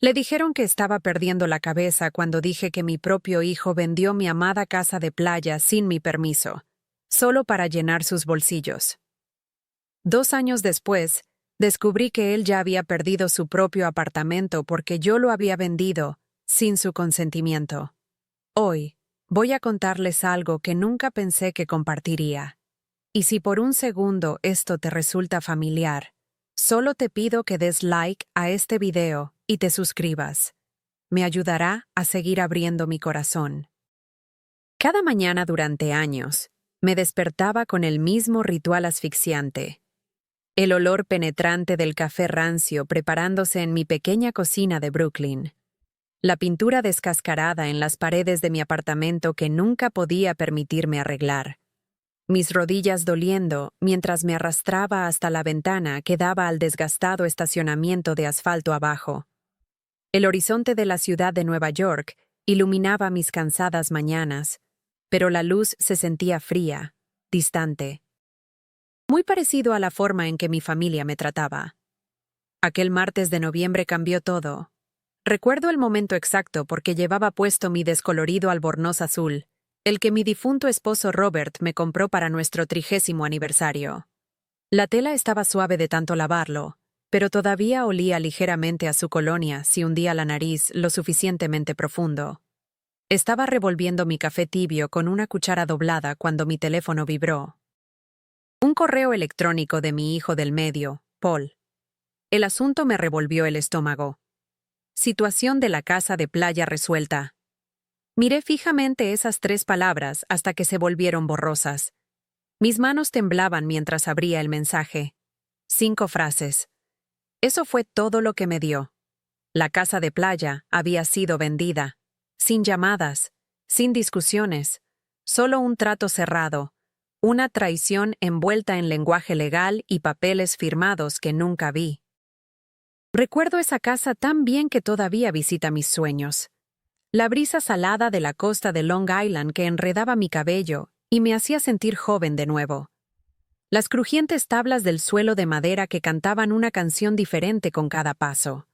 Le dijeron que estaba perdiendo la cabeza cuando dije que mi propio hijo vendió mi amada casa de playa sin mi permiso, solo para llenar sus bolsillos. 2 años después, descubrí que él ya había perdido su propio apartamento porque yo lo había vendido, sin su consentimiento. Hoy, voy a contarles algo que nunca pensé que compartiría. Y si por un segundo esto te resulta familiar, solo te pido que des like a este video y te suscribas. Me ayudará a seguir abriendo mi corazón. Cada mañana durante años, me despertaba con el mismo ritual asfixiante. El olor penetrante del café rancio preparándose en mi pequeña cocina de Brooklyn. La pintura descascarada en las paredes de mi apartamento que nunca podía permitirme arreglar. Mis rodillas doliendo mientras me arrastraba hasta la ventana que daba al desgastado estacionamiento de asfalto abajo. El horizonte de la ciudad de Nueva York iluminaba mis cansadas mañanas, pero la luz se sentía fría, distante. Muy parecido a la forma en que mi familia me trataba. Aquel martes de noviembre cambió todo. Recuerdo el momento exacto porque llevaba puesto mi descolorido albornoz azul, el que mi difunto esposo Robert me compró para nuestro 30º aniversario. La tela estaba suave de tanto lavarlo, pero todavía olía ligeramente a su colonia si hundía la nariz lo suficientemente profundo. Estaba revolviendo mi café tibio con una cuchara doblada cuando mi teléfono vibró. Un correo electrónico de mi hijo del medio, Paul. El asunto me revolvió el estómago. Situación de la casa de playa resuelta. Miré fijamente esas 3 palabras hasta que se volvieron borrosas. Mis manos temblaban mientras abría el mensaje. 5 frases. Eso fue todo lo que me dio. La casa de playa había sido vendida. Sin llamadas, sin discusiones, solo un trato cerrado, una traición envuelta en lenguaje legal y papeles firmados que nunca vi. Recuerdo esa casa tan bien que todavía visita mis sueños. La brisa salada de la costa de Long Island que enredaba mi cabello y me hacía sentir joven de nuevo. Las crujientes tablas del suelo de madera que cantaban una canción diferente con cada paso.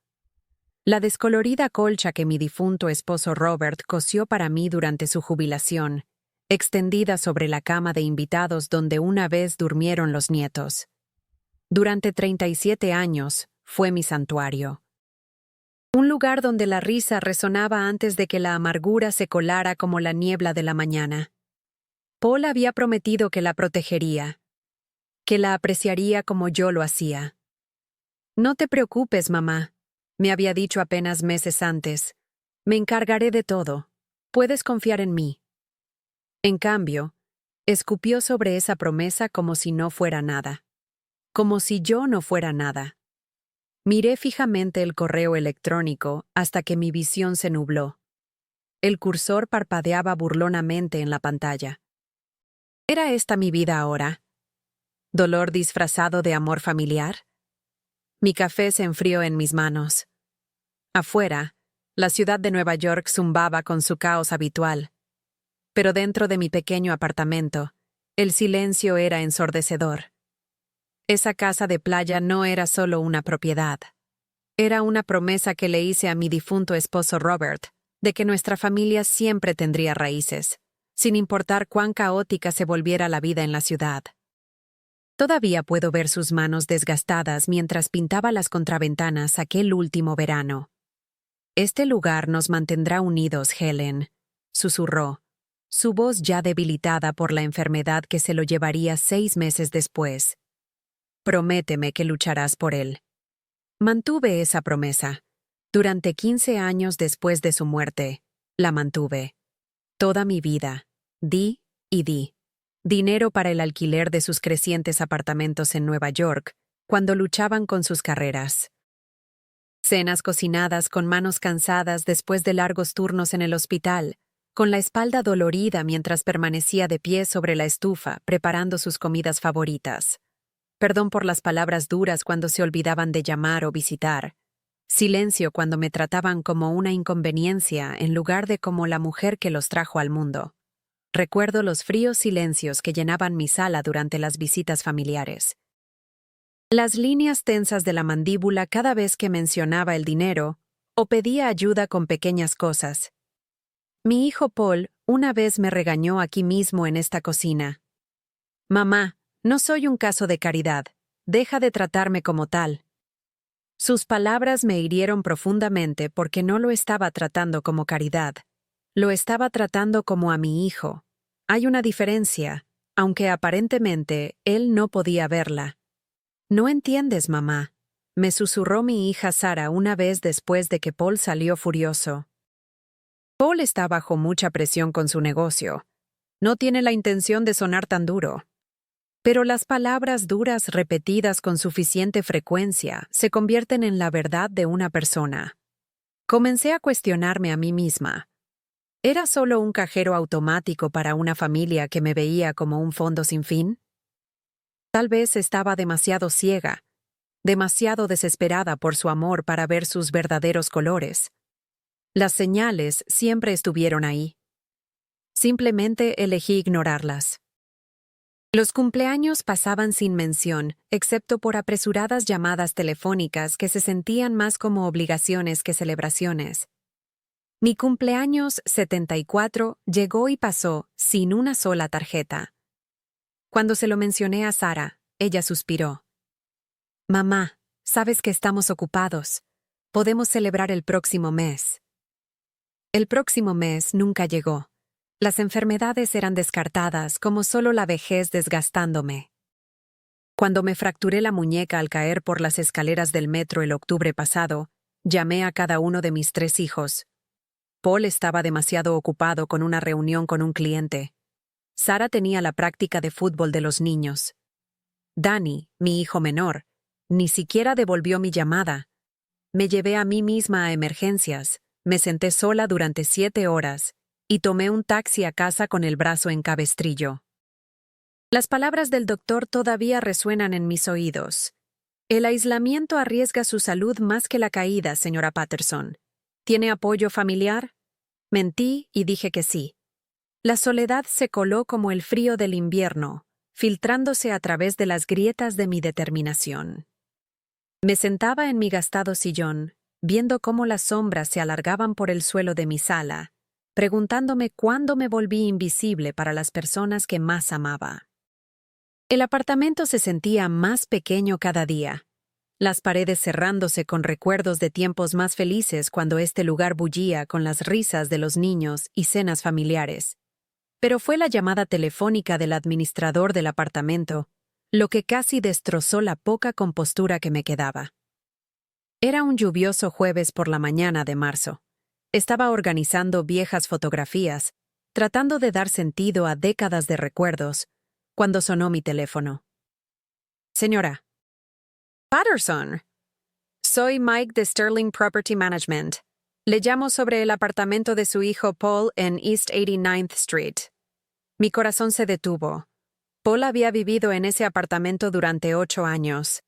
La descolorida colcha que mi difunto esposo Robert cosió para mí durante su jubilación, extendida sobre la cama de invitados donde una vez durmieron los nietos. Durante 37 años, fue mi santuario. Un lugar donde la risa resonaba antes de que la amargura se colara como la niebla de la mañana. Paul había prometido que la protegería, que la apreciaría como yo lo hacía. No te preocupes, mamá, me había dicho apenas meses antes. Me encargaré de todo. Puedes confiar en mí. En cambio, escupió sobre esa promesa como si no fuera nada. Como si yo no fuera nada. Miré fijamente el correo electrónico hasta que mi visión se nubló. El cursor parpadeaba burlonamente en la pantalla. ¿Era esta mi vida ahora? ¿Dolor disfrazado de amor familiar? Mi café se enfrió en mis manos. Afuera, la ciudad de Nueva York zumbaba con su caos habitual. Pero dentro de mi pequeño apartamento, el silencio era ensordecedor. Esa casa de playa no era solo una propiedad. Era una promesa que le hice a mi difunto esposo Robert, de que nuestra familia siempre tendría raíces, sin importar cuán caótica se volviera la vida en la ciudad. Todavía puedo ver sus manos desgastadas mientras pintaba las contraventanas aquel último verano. Este lugar nos mantendrá unidos, Helen, susurró, su voz ya debilitada por la enfermedad que se lo llevaría 6 meses después. Prométeme que lucharás por él. Mantuve esa promesa. Durante 15 años después de su muerte, la mantuve. Toda mi vida, di y di. Dinero para el alquiler de sus crecientes apartamentos en Nueva York, cuando luchaban con sus carreras. Cenas cocinadas con manos cansadas después de largos turnos en el hospital, con la espalda dolorida mientras permanecía de pie sobre la estufa preparando sus comidas favoritas. Perdón por las palabras duras cuando se olvidaban de llamar o visitar. Silencio cuando me trataban como una inconveniencia en lugar de como la mujer que los trajo al mundo. Recuerdo los fríos silencios que llenaban mi sala durante las visitas familiares. Las líneas tensas de la mandíbula cada vez que mencionaba el dinero o pedía ayuda con pequeñas cosas. Mi hijo Paul una vez me regañó aquí mismo en esta cocina. Mamá, no soy un caso de caridad. Deja de tratarme como tal. Sus palabras me hirieron profundamente porque no lo estaba tratando como caridad. Lo estaba tratando como a mi hijo. Hay una diferencia, aunque aparentemente él no podía verla. No entiendes, mamá, me susurró mi hija Sara una vez después de que Paul salió furioso. Paul está bajo mucha presión con su negocio. No tiene la intención de sonar tan duro. Pero las palabras duras repetidas con suficiente frecuencia se convierten en la verdad de una persona. Comencé a cuestionarme a mí misma. ¿Era solo un cajero automático para una familia que me veía como un fondo sin fin? Tal vez estaba demasiado ciega, demasiado desesperada por su amor para ver sus verdaderos colores. Las señales siempre estuvieron ahí. Simplemente elegí ignorarlas. Los cumpleaños pasaban sin mención, excepto por apresuradas llamadas telefónicas que se sentían más como obligaciones que celebraciones. Mi cumpleaños 74 llegó y pasó sin una sola tarjeta. Cuando se lo mencioné a Sara, ella suspiró. Mamá, sabes que estamos ocupados. Podemos celebrar el próximo mes. El próximo mes nunca llegó. Las enfermedades eran descartadas como solo la vejez desgastándome. Cuando me fracturé la muñeca al caer por las escaleras del metro el octubre pasado, llamé a cada uno de mis 3 hijos. Paul estaba demasiado ocupado con una reunión con un cliente. Sara tenía la práctica de fútbol de los niños. Danny, mi hijo menor, ni siquiera devolvió mi llamada. Me llevé a mí misma a emergencias, me senté sola durante 7 horas, y tomé un taxi a casa con el brazo en cabestrillo. Las palabras del doctor todavía resuenan en mis oídos. El aislamiento arriesga su salud más que la caída, señora Patterson. ¿Tiene apoyo familiar? Mentí y dije que sí. La soledad se coló como el frío del invierno, filtrándose a través de las grietas de mi determinación. Me sentaba en mi gastado sillón, viendo cómo las sombras se alargaban por el suelo de mi sala, preguntándome cuándo me volví invisible para las personas que más amaba. El apartamento se sentía más pequeño cada día, las paredes cerrándose con recuerdos de tiempos más felices cuando este lugar bullía con las risas de los niños y cenas familiares. Pero fue la llamada telefónica del administrador del apartamento lo que casi destrozó la poca compostura que me quedaba. Era un lluvioso jueves por la mañana de marzo. Estaba organizando viejas fotografías, tratando de dar sentido a décadas de recuerdos, cuando sonó mi teléfono. Señora. Patterson. Soy Mike de Sterling Property Management. Le llamo sobre el apartamento de su hijo Paul en East 89th Street. Mi corazón se detuvo. Paul había vivido en ese apartamento durante 8 años.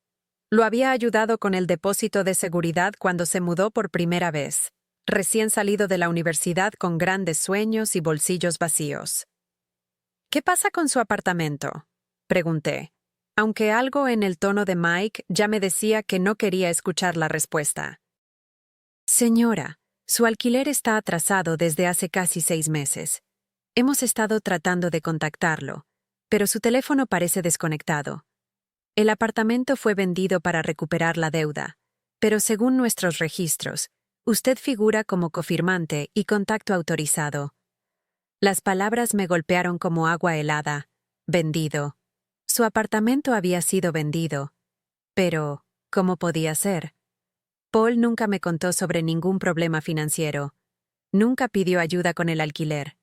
Lo había ayudado con el depósito de seguridad cuando se mudó por primera vez, recién salido de la universidad con grandes sueños y bolsillos vacíos. ¿Qué pasa con su apartamento?, pregunté, aunque algo en el tono de Mike ya me decía que no quería escuchar la respuesta. Señora, su alquiler está atrasado desde hace casi 6 meses. Hemos estado tratando de contactarlo, pero su teléfono parece desconectado. El apartamento fue vendido para recuperar la deuda, pero según nuestros registros, usted figura como cofirmante y contacto autorizado. Las palabras me golpearon como agua helada. Vendido. Su apartamento había sido vendido. Pero, ¿cómo podía ser? Paul nunca me contó sobre ningún problema financiero. Nunca pidió ayuda con el alquiler.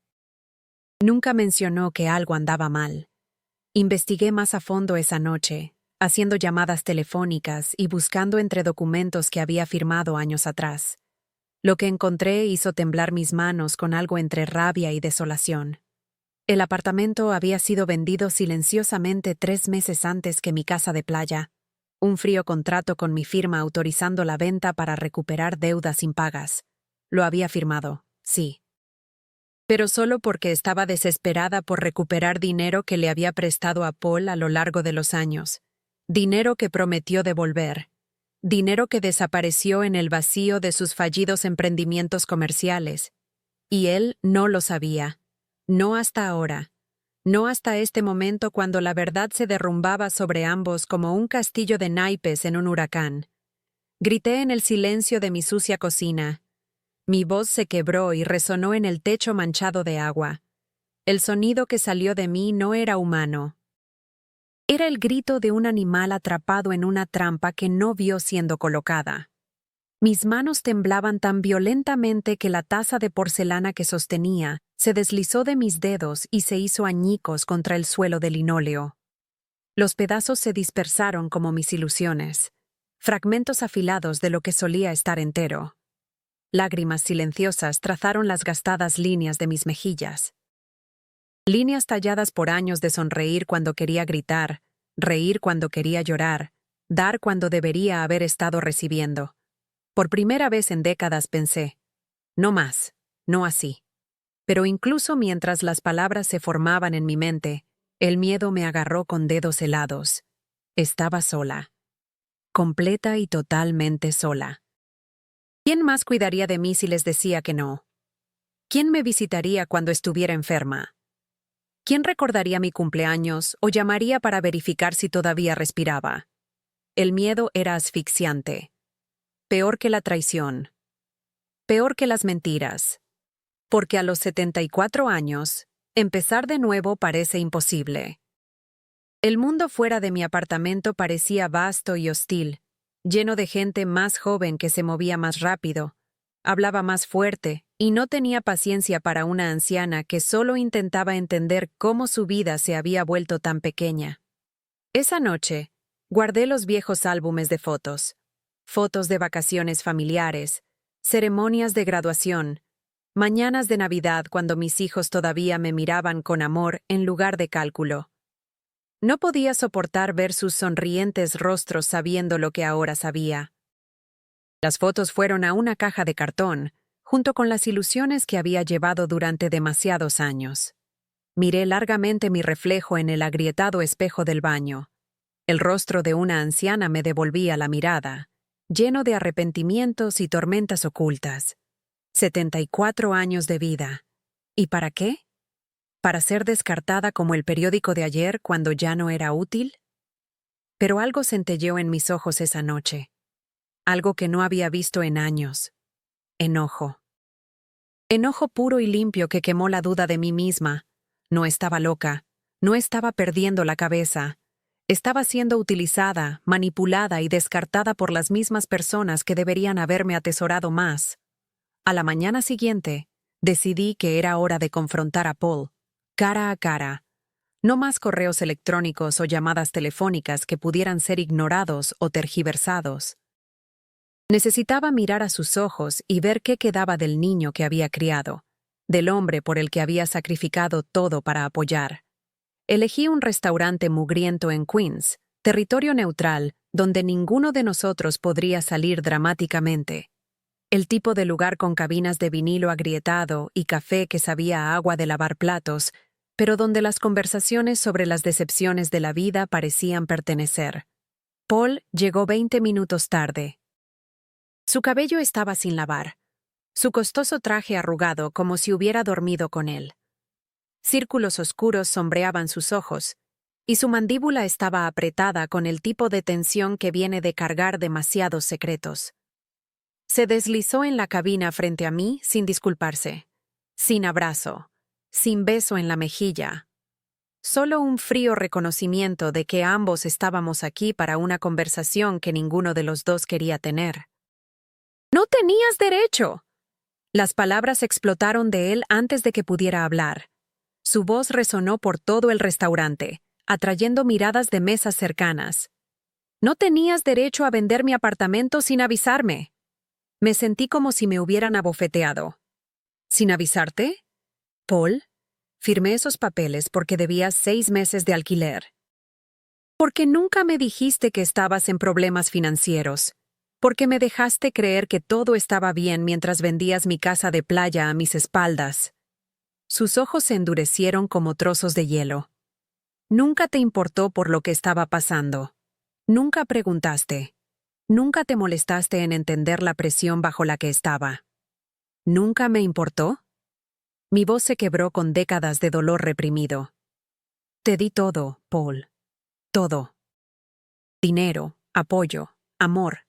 Nunca mencionó que algo andaba mal. Investigué más a fondo esa noche, haciendo llamadas telefónicas y buscando entre documentos que había firmado años atrás. Lo que encontré hizo temblar mis manos con algo entre rabia y desolación. El apartamento había sido vendido silenciosamente 3 meses antes que mi casa de playa. Un frío contrato con mi firma autorizando la venta para recuperar deudas impagas. Lo había firmado, sí. Pero solo porque estaba desesperada por recuperar dinero que le había prestado a Paul a lo largo de los años. Dinero que prometió devolver. dinero que desapareció en el vacío de sus fallidos emprendimientos comerciales. Y él no lo sabía. No hasta ahora. No hasta este momento cuando la verdad se derrumbaba sobre ambos como un castillo de naipes en un huracán. Grité en el silencio de mi sucia cocina. Mi voz se quebró y resonó en el techo manchado de agua. El sonido que salió de mí no era humano. Era el grito de un animal atrapado en una trampa que no vio siendo colocada. Mis manos temblaban tan violentamente que la taza de porcelana que sostenía se deslizó de mis dedos y se hizo añicos contra el suelo de linóleo. Los pedazos se dispersaron como mis ilusiones, fragmentos afilados de lo que solía estar entero. Lágrimas silenciosas trazaron las gastadas líneas de mis mejillas. Líneas talladas por años de sonreír cuando quería gritar, reír cuando quería llorar, dar cuando debería haber estado recibiendo. Por primera vez en décadas pensé, no más, no así. Pero incluso mientras las palabras se formaban en mi mente, el miedo me agarró con dedos helados. Estaba sola. Completa y totalmente sola. ¿Quién más cuidaría de mí si les decía que no? ¿Quién me visitaría cuando estuviera enferma? ¿Quién recordaría mi cumpleaños o llamaría para verificar si todavía respiraba? El miedo era asfixiante. Peor que la traición. Peor que las mentiras. Porque a los 74 años, empezar de nuevo parece imposible. El mundo fuera de mi apartamento parecía vasto y hostil, lleno de gente más joven que se movía más rápido, hablaba más fuerte y no tenía paciencia para una anciana que solo intentaba entender cómo su vida se había vuelto tan pequeña. Esa noche, guardé los viejos álbumes de fotos. Fotos de vacaciones familiares, ceremonias de graduación, mañanas de Navidad cuando mis hijos todavía me miraban con amor en lugar de cálculo. No podía soportar ver sus sonrientes rostros sabiendo lo que ahora sabía. Las fotos fueron a una caja de cartón, junto con las ilusiones que había llevado durante demasiados años. Miré largamente mi reflejo en el agrietado espejo del baño. El rostro de una anciana me devolvía la mirada, lleno de arrepentimientos y tormentas ocultas. 74 años de vida. ¿Y para qué? ¿Para ser descartada como el periódico de ayer cuando ya no era útil? Pero algo centelleó en mis ojos esa noche. Algo que no había visto en años. Enojo. Enojo puro y limpio que quemó la duda de mí misma. No estaba loca. No estaba perdiendo la cabeza. Estaba siendo utilizada, manipulada y descartada por las mismas personas que deberían haberme atesorado más. A la mañana siguiente, decidí que era hora de confrontar a Paul, cara a cara. No más correos electrónicos o llamadas telefónicas que pudieran ser ignorados o tergiversados. Necesitaba mirar a sus ojos y ver qué quedaba del niño que había criado, del hombre por el que había sacrificado todo para apoyar. Elegí un restaurante mugriento en Queens, territorio neutral, donde ninguno de nosotros podría salir dramáticamente. El tipo de lugar con cabinas de vinilo agrietado y café que sabía a agua de lavar platos, pero donde las conversaciones sobre las decepciones de la vida parecían pertenecer. Paul llegó 20 minutos tarde. Su cabello estaba sin lavar, su costoso traje arrugado como si hubiera dormido con él. Círculos oscuros sombreaban sus ojos, y su mandíbula estaba apretada con el tipo de tensión que viene de cargar demasiados secretos. Se deslizó en la cabina frente a mí sin disculparse, sin abrazo, sin beso en la mejilla. Solo un frío reconocimiento de que ambos estábamos aquí para una conversación que ninguno de los dos quería tener. ¡No tenías derecho! Las palabras explotaron de él antes de que pudiera hablar. Su voz resonó por todo el restaurante, atrayendo miradas de mesas cercanas. «No tenías derecho a vender mi apartamento sin avisarme». Me sentí como si me hubieran abofeteado. ¿Sin avisarte? Paul, firmé esos papeles porque debías 6 meses de alquiler. Porque nunca me dijiste que estabas en problemas financieros. Porque me dejaste creer que todo estaba bien mientras vendías mi casa de playa a mis espaldas. Sus ojos se endurecieron como trozos de hielo. Nunca te importó por lo que estaba pasando. Nunca preguntaste. Nunca te molestaste en entender la presión bajo la que estaba. ¿Nunca me importó? Mi voz se quebró con décadas de dolor reprimido. Te di todo, Paul. Todo. Dinero, apoyo, amor,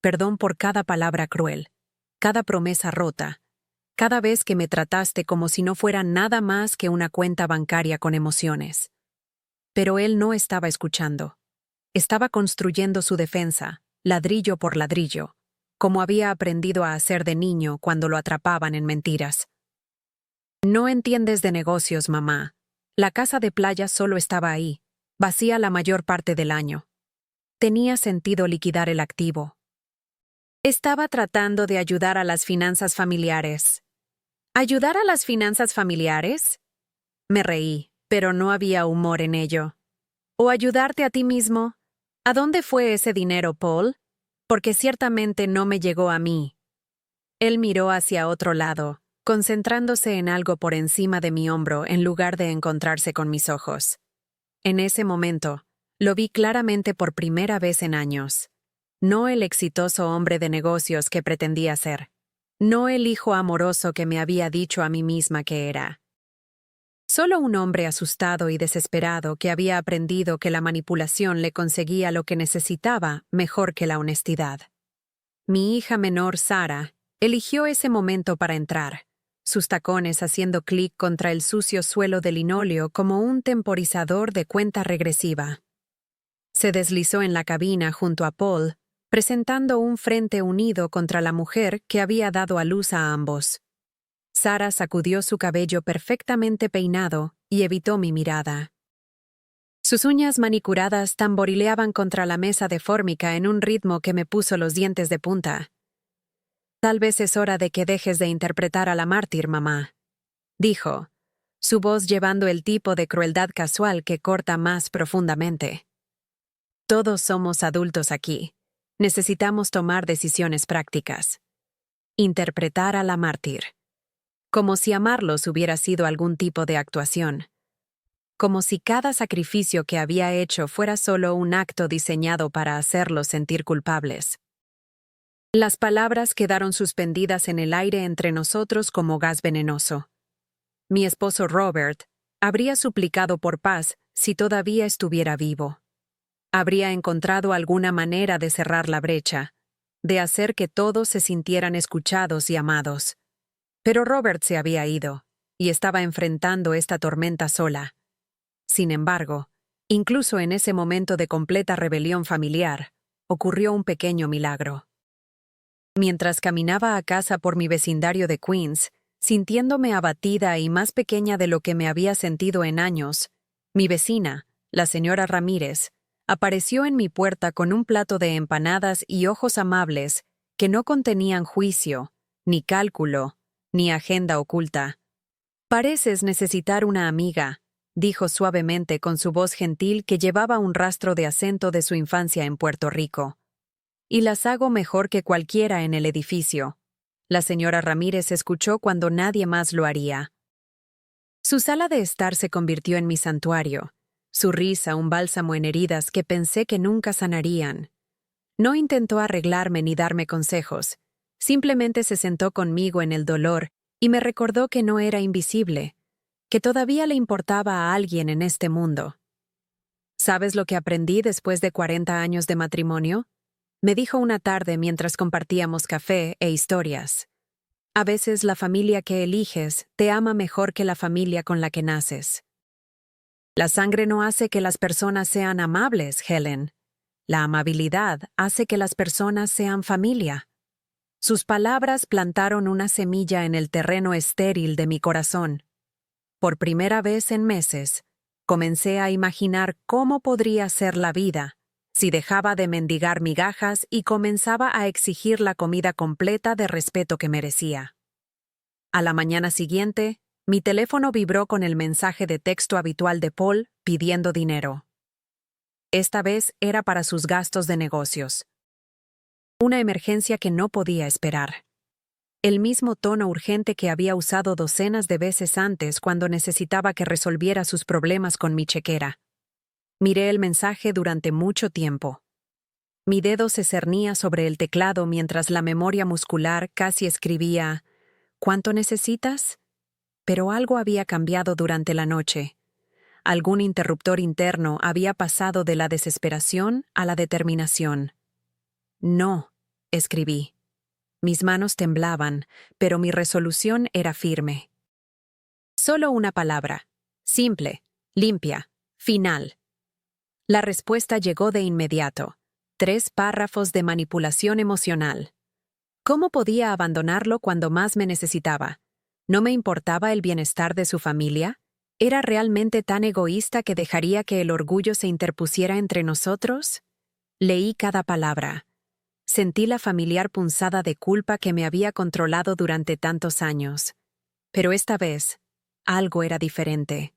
perdón por cada palabra cruel, cada promesa rota, cada vez que me trataste como si no fuera nada más que una cuenta bancaria con emociones. Pero él no estaba escuchando. Estaba construyendo su defensa, ladrillo por ladrillo, como había aprendido a hacer de niño cuando lo atrapaban en mentiras. No entiendes de negocios, mamá. La casa de playa solo estaba ahí, vacía la mayor parte del año. Tenía sentido liquidar el activo. Estaba tratando de ayudar a las finanzas familiares. ¿Ayudar a las finanzas familiares? Me reí, pero no había humor en ello. ¿O ayudarte a ti mismo? ¿A dónde fue ese dinero, Paul? Porque ciertamente no me llegó a mí. Él miró hacia otro lado, concentrándose en algo por encima de mi hombro en lugar de encontrarse con mis ojos. En ese momento, lo vi claramente por primera vez en años. No el exitoso hombre de negocios que pretendía ser. No el hijo amoroso que me había dicho a mí misma que era. Solo un hombre asustado y desesperado que había aprendido que la manipulación le conseguía lo que necesitaba mejor que la honestidad. Mi hija menor, Sara, eligió ese momento para entrar, sus tacones haciendo clic contra el sucio suelo de linóleo como un temporizador de cuenta regresiva. Se deslizó en la cabina junto a Paul, presentando un frente unido contra la mujer que había dado a luz a ambos. Sara sacudió su cabello perfectamente peinado y evitó mi mirada. Sus uñas manicuradas tamborileaban contra la mesa de fórmica en un ritmo que me puso los dientes de punta. Tal vez es hora de que dejes de interpretar a la mártir, mamá, dijo, su voz llevando el tipo de crueldad casual que corta más profundamente. Todos somos adultos aquí. Necesitamos tomar decisiones prácticas. Interpretar a la mártir. Como si amarlos hubiera sido algún tipo de actuación. Como si cada sacrificio que había hecho fuera solo un acto diseñado para hacerlos sentir culpables. Las palabras quedaron suspendidas en el aire entre nosotros como gas venenoso. Mi esposo Robert habría suplicado por paz si todavía estuviera vivo. Habría encontrado alguna manera de cerrar la brecha, de hacer que todos se sintieran escuchados y amados. Pero Robert se había ido, y estaba enfrentando esta tormenta sola. Sin embargo, incluso en ese momento de completa rebelión familiar, ocurrió un pequeño milagro. Mientras caminaba a casa por mi vecindario de Queens, sintiéndome abatida y más pequeña de lo que me había sentido en años, mi vecina, la señora Ramírez, apareció en mi puerta con un plato de empanadas y ojos amables que no contenían juicio, ni cálculo, ni agenda oculta. «Pareces necesitar una amiga», dijo suavemente con su voz gentil que llevaba un rastro de acento de su infancia en Puerto Rico. «Y las hago mejor que cualquiera en el edificio». La señora Ramírez escuchó cuando nadie más lo haría. Su sala de estar se convirtió en mi santuario, su risa un bálsamo en heridas que pensé que nunca sanarían. No intentó arreglarme ni darme consejos, simplemente se sentó conmigo en el dolor y me recordó que no era invisible, que todavía le importaba a alguien en este mundo. ¿Sabes lo que aprendí después de 40 años de matrimonio? Me dijo una tarde mientras compartíamos café e historias. A veces la familia que eliges te ama mejor que la familia con la que naces. La sangre no hace que las personas sean amables, Helen. La amabilidad hace que las personas sean familia. Sus palabras plantaron una semilla en el terreno estéril de mi corazón. Por primera vez en meses, comencé a imaginar cómo podría ser la vida si dejaba de mendigar migajas y comenzaba a exigir la comida completa de respeto que merecía. A la mañana siguiente, mi teléfono vibró con el mensaje de texto habitual de Paul pidiendo dinero. Esta vez era para sus gastos de negocios. Una emergencia que no podía esperar. El mismo tono urgente que había usado docenas de veces antes cuando necesitaba que resolviera sus problemas con mi chequera. Miré el mensaje durante mucho tiempo. Mi dedo se cernía sobre el teclado mientras la memoria muscular casi escribía «¿Cuánto necesitas?». Pero algo había cambiado durante la noche. Algún interruptor interno había pasado de la desesperación a la determinación. «No», escribí. Mis manos temblaban, pero mi resolución era firme. Solo una palabra. Simple, limpia, final. La respuesta llegó de inmediato. 3 párrafos de manipulación emocional. ¿Cómo podía abandonarlo cuando más me necesitaba? ¿No me importaba el bienestar de su familia? ¿Era realmente tan egoísta que dejaría que el orgullo se interpusiera entre nosotros? Leí cada palabra. Sentí la familiar punzada de culpa que me había controlado durante tantos años. Pero esta vez, algo era diferente.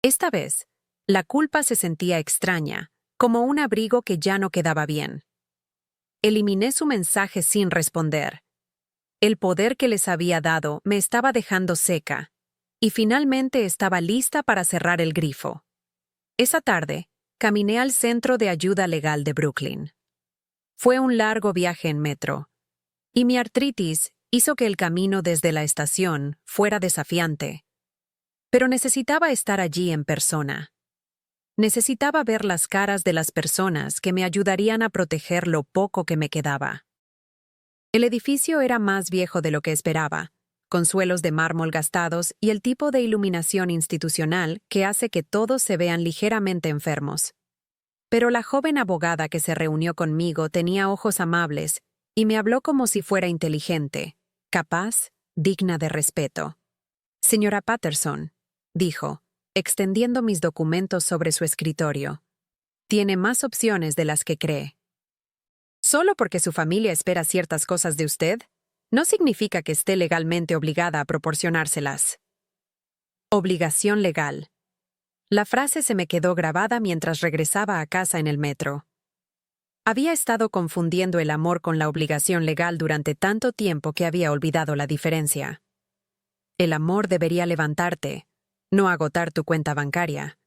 Esta vez, la culpa se sentía extraña, como un abrigo que ya no quedaba bien. Eliminé su mensaje sin responder. El poder que les había dado me estaba dejando seca, y finalmente estaba lista para cerrar el grifo. Esa tarde, caminé al Centro de Ayuda Legal de Brooklyn. Fue un largo viaje en metro, y mi artritis hizo que el camino desde la estación fuera desafiante. Pero necesitaba estar allí en persona. Necesitaba ver las caras de las personas que me ayudarían a proteger lo poco que me quedaba. El edificio era más viejo de lo que esperaba, con suelos de mármol gastados y el tipo de iluminación institucional que hace que todos se vean ligeramente enfermos. Pero la joven abogada que se reunió conmigo tenía ojos amables y me habló como si fuera inteligente, capaz, digna de respeto. «Señora Patterson», dijo, extendiendo mis documentos sobre su escritorio. «Tiene más opciones de las que cree. Solo porque su familia espera ciertas cosas de usted, no significa que esté legalmente obligada a proporcionárselas». Obligación legal. La frase se me quedó grabada mientras regresaba a casa en el metro. Había estado confundiendo el amor con la obligación legal durante tanto tiempo que había olvidado la diferencia. El amor debería levantarte, no agotar tu cuenta bancaria.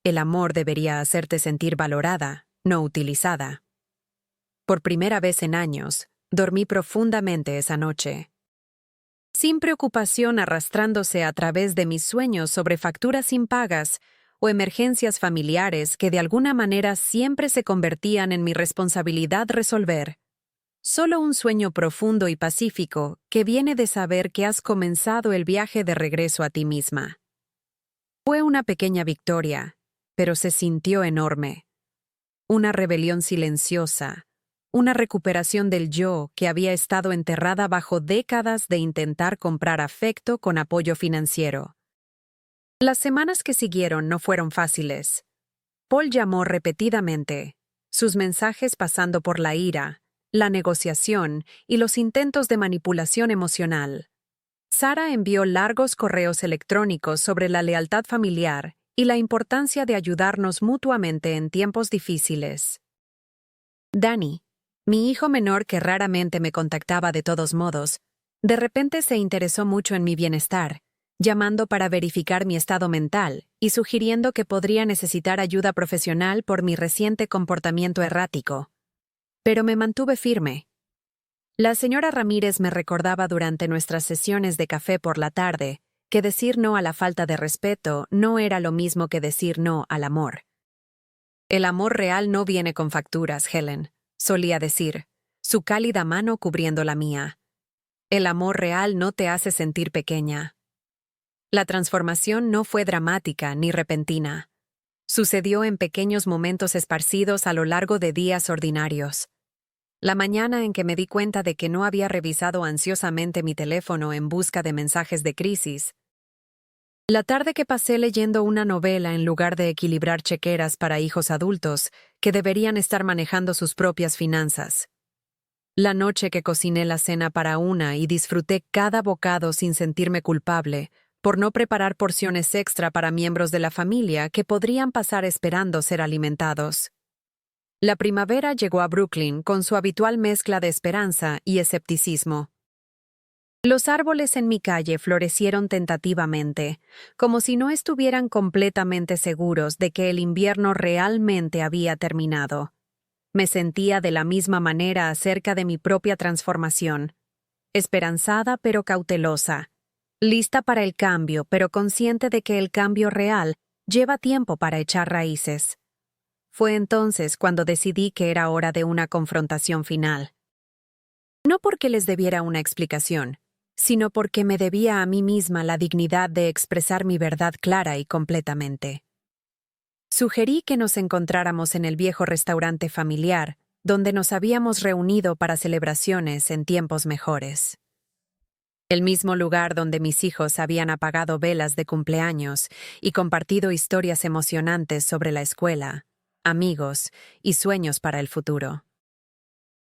El amor debería hacerte sentir valorada, no utilizada. Por primera vez en años, dormí profundamente esa noche. Sin preocupación arrastrándose a través de mis sueños sobre facturas impagas o emergencias familiares que de alguna manera siempre se convertían en mi responsabilidad resolver. Solo un sueño profundo y pacífico que viene de saber que has comenzado el viaje de regreso a ti misma. Fue una pequeña victoria, pero se sintió enorme. Una rebelión silenciosa, una recuperación del yo que había estado enterrada bajo décadas de intentar comprar afecto con apoyo financiero. Las semanas que siguieron no fueron fáciles. Paul llamó repetidamente, sus mensajes pasando por la ira, la negociación y los intentos de manipulación emocional. Sara envió largos correos electrónicos sobre la lealtad familiar y la importancia de ayudarnos mutuamente en tiempos difíciles. Danny, mi hijo menor que raramente me contactaba de todos modos, de repente se interesó mucho en mi bienestar, llamando para verificar mi estado mental y sugiriendo que podría necesitar ayuda profesional por mi reciente comportamiento errático. Pero me mantuve firme. La señora Ramírez me recordaba durante nuestras sesiones de café por la tarde que decir no a la falta de respeto no era lo mismo que decir no al amor. El amor real no viene con facturas, Helen, solía decir, su cálida mano cubriendo la mía. El amor real no te hace sentir pequeña. La transformación no fue dramática ni repentina. Sucedió en pequeños momentos esparcidos a lo largo de días ordinarios. La mañana en que me di cuenta de que no había revisado ansiosamente mi teléfono en busca de mensajes de crisis. La tarde que pasé leyendo una novela en lugar de equilibrar chequeras para hijos adultos que deberían estar manejando sus propias finanzas. La noche que cociné la cena para una y disfruté cada bocado sin sentirme culpable por no preparar porciones extra para miembros de la familia que podrían pasar esperando ser alimentados. La primavera llegó a Brooklyn con su habitual mezcla de esperanza y escepticismo. Los árboles en mi calle florecieron tentativamente, como si no estuvieran completamente seguros de que el invierno realmente había terminado. Me sentía de la misma manera acerca de mi propia transformación. Esperanzada pero cautelosa. Lista para el cambio, pero consciente de que el cambio real lleva tiempo para echar raíces. Fue entonces cuando decidí que era hora de una confrontación final. No porque les debiera una explicación, sino porque me debía a mí misma la dignidad de expresar mi verdad clara y completamente. Sugerí que nos encontráramos en el viejo restaurante familiar, donde nos habíamos reunido para celebraciones en tiempos mejores. El mismo lugar donde mis hijos habían apagado velas de cumpleaños y compartido historias emocionantes sobre la escuela, amigos y sueños para el futuro.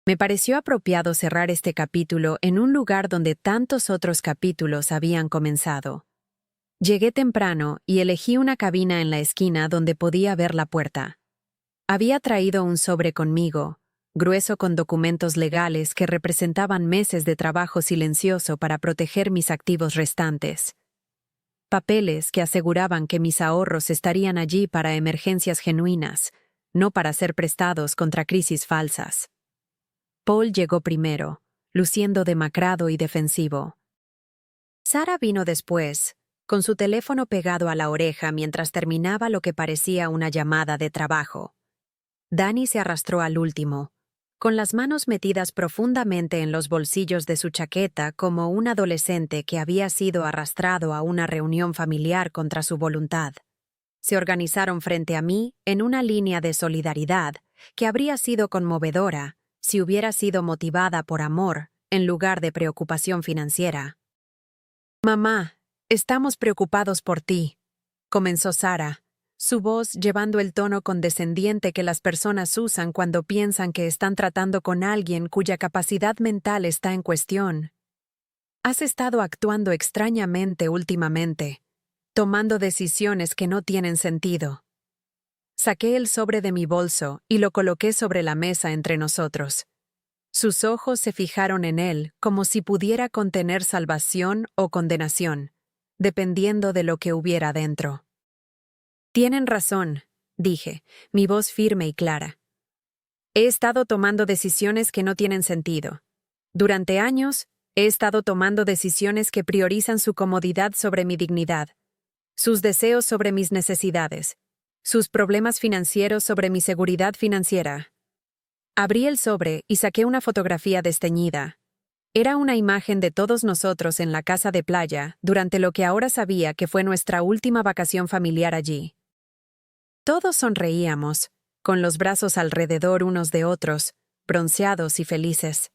Me pareció apropiado cerrar este capítulo en un lugar donde tantos otros capítulos habían comenzado. Llegué temprano y elegí una cabina en la esquina donde podía ver la puerta. Había traído un sobre conmigo, grueso con documentos legales que representaban meses de trabajo silencioso para proteger mis activos restantes. Papeles que aseguraban que mis ahorros estarían allí para emergencias genuinas, no para ser prestados contra crisis falsas. Paul llegó primero, luciendo demacrado y defensivo. Sara vino después, con su teléfono pegado a la oreja mientras terminaba lo que parecía una llamada de trabajo. Danny se arrastró al último, con las manos metidas profundamente en los bolsillos de su chaqueta como un adolescente que había sido arrastrado a una reunión familiar contra su voluntad. Se organizaron frente a mí en una línea de solidaridad que habría sido conmovedora si hubiera sido motivada por amor en lugar de preocupación financiera. «Mamá, estamos preocupados por ti», comenzó Sara, su voz llevando el tono condescendiente que las personas usan cuando piensan que están tratando con alguien cuya capacidad mental está en cuestión. «Has estado actuando extrañamente últimamente, tomando decisiones que no tienen sentido». Saqué el sobre de mi bolso y lo coloqué sobre la mesa entre nosotros. Sus ojos se fijaron en él como si pudiera contener salvación o condenación, dependiendo de lo que hubiera dentro. «Tienen razón», dije, mi voz firme y clara. «He estado tomando decisiones que no tienen sentido. Durante años, he estado tomando decisiones que priorizan su comodidad sobre mi dignidad, sus deseos sobre mis necesidades, sus problemas financieros sobre mi seguridad financiera». Abrí el sobre y saqué una fotografía desteñida. Era una imagen de todos nosotros en la casa de playa durante lo que ahora sabía que fue nuestra última vacación familiar allí. Todos sonreíamos, con los brazos alrededor unos de otros, bronceados y felices.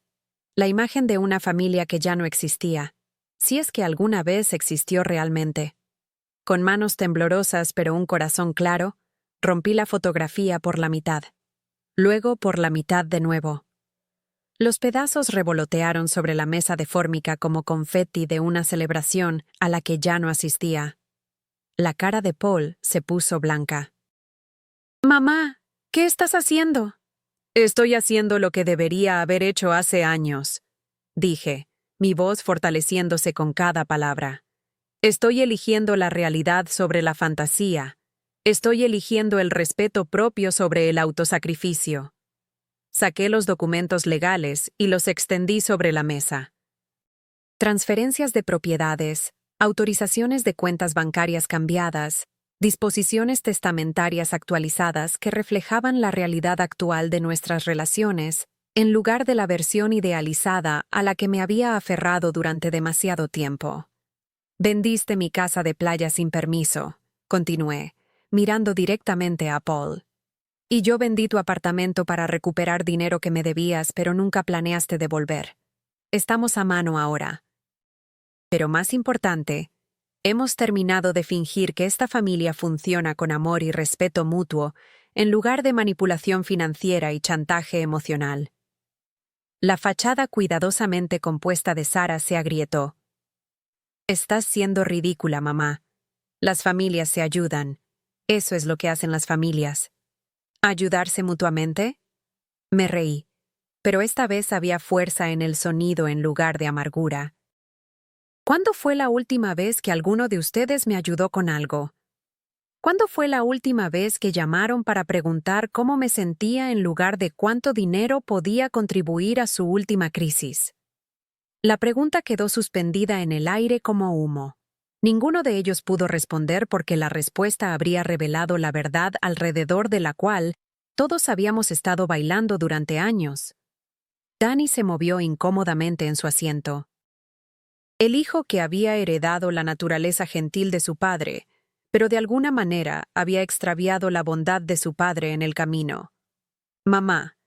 La imagen de una familia que ya no existía, si es que alguna vez existió realmente. Con manos temblorosas pero un corazón claro, rompí la fotografía por la mitad. Luego por la mitad de nuevo. Los pedazos revolotearon sobre la mesa de fórmica como confeti de una celebración a la que ya no asistía. La cara de Paul se puso blanca. «Mamá, ¿qué estás haciendo?» «Estoy haciendo lo que debería haber hecho hace años», dije, mi voz fortaleciéndose con cada palabra. «Estoy eligiendo la realidad sobre la fantasía. Estoy eligiendo el respeto propio sobre el autosacrificio». Saqué los documentos legales y los extendí sobre la mesa. Transferencias de propiedades, autorizaciones de cuentas bancarias cambiadas, disposiciones testamentarias actualizadas que reflejaban la realidad actual de nuestras relaciones, en lugar de la versión idealizada a la que me había aferrado durante demasiado tiempo. «Vendiste mi casa de playa sin permiso», continué, mirando directamente a Paul. «Y yo vendí tu apartamento para recuperar dinero que me debías, pero nunca planeaste devolver. Estamos a mano ahora. Pero más importante, hemos terminado de fingir que esta familia funciona con amor y respeto mutuo, en lugar de manipulación financiera y chantaje emocional». La fachada cuidadosamente compuesta de Sara se agrietó. «Estás siendo ridícula, mamá. Las familias se ayudan. Eso es lo que hacen las familias». «¿Ayudarse mutuamente?». Me reí, pero esta vez había fuerza en el sonido en lugar de amargura. «¿Cuándo fue la última vez que alguno de ustedes me ayudó con algo?». ¿Cuándo fue la última vez que llamaron para preguntar cómo me sentía en lugar de cuánto dinero podía contribuir a su última crisis? La pregunta quedó suspendida en el aire como humo. Ninguno de ellos pudo responder porque la respuesta habría revelado la verdad alrededor de la cual todos habíamos estado bailando durante años. Danny se movió incómodamente en su asiento. El hijo que había heredado la naturaleza gentil de su padre, pero de alguna manera había extraviado la bondad de su padre en el camino. Mamá,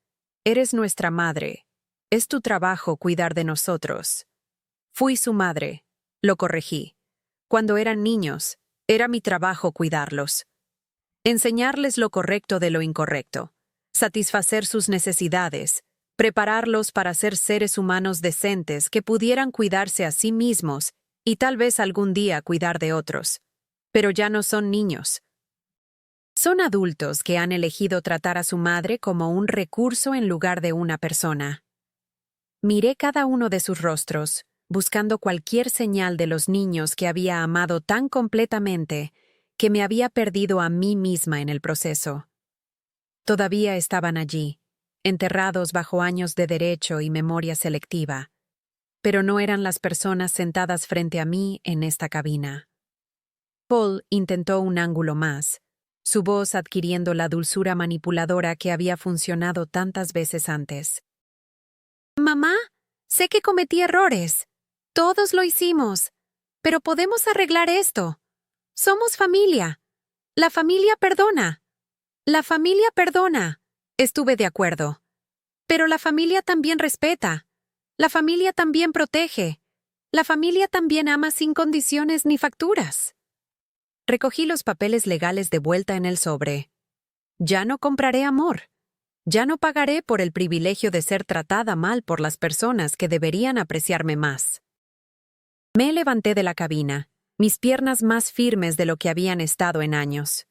eres nuestra madre. Es tu trabajo cuidar de nosotros. Fui su madre. Lo corregí. Cuando eran niños, era mi trabajo cuidarlos. Enseñarles lo correcto de lo incorrecto. Satisfacer sus necesidades. Prepararlos para ser seres humanos decentes que pudieran cuidarse a sí mismos y tal vez algún día cuidar de otros. Pero ya no son niños. Son adultos que han elegido tratar a su madre como un recurso en lugar de una persona. Miré cada uno de sus rostros, buscando cualquier señal de los niños que había amado tan completamente que me había perdido a mí misma en el proceso. Todavía estaban allí, enterrados bajo años de derecho y memoria selectiva, pero no eran las personas sentadas frente a mí en esta cabina. Paul intentó un ángulo más, su voz adquiriendo la dulzura manipuladora que había funcionado tantas veces antes. Mamá, sé que cometí errores. Todos lo hicimos. Pero podemos arreglar esto. Somos familia. La familia perdona. La familia perdona. Estuve de acuerdo. Pero la familia también respeta. La familia también protege. La familia también ama sin condiciones ni facturas. Recogí los papeles legales de vuelta en el sobre. Ya no compraré amor. Ya no pagaré por el privilegio de ser tratada mal por las personas que deberían apreciarme más. Me levanté de la cabina, mis piernas más firmes de lo que habían estado en años.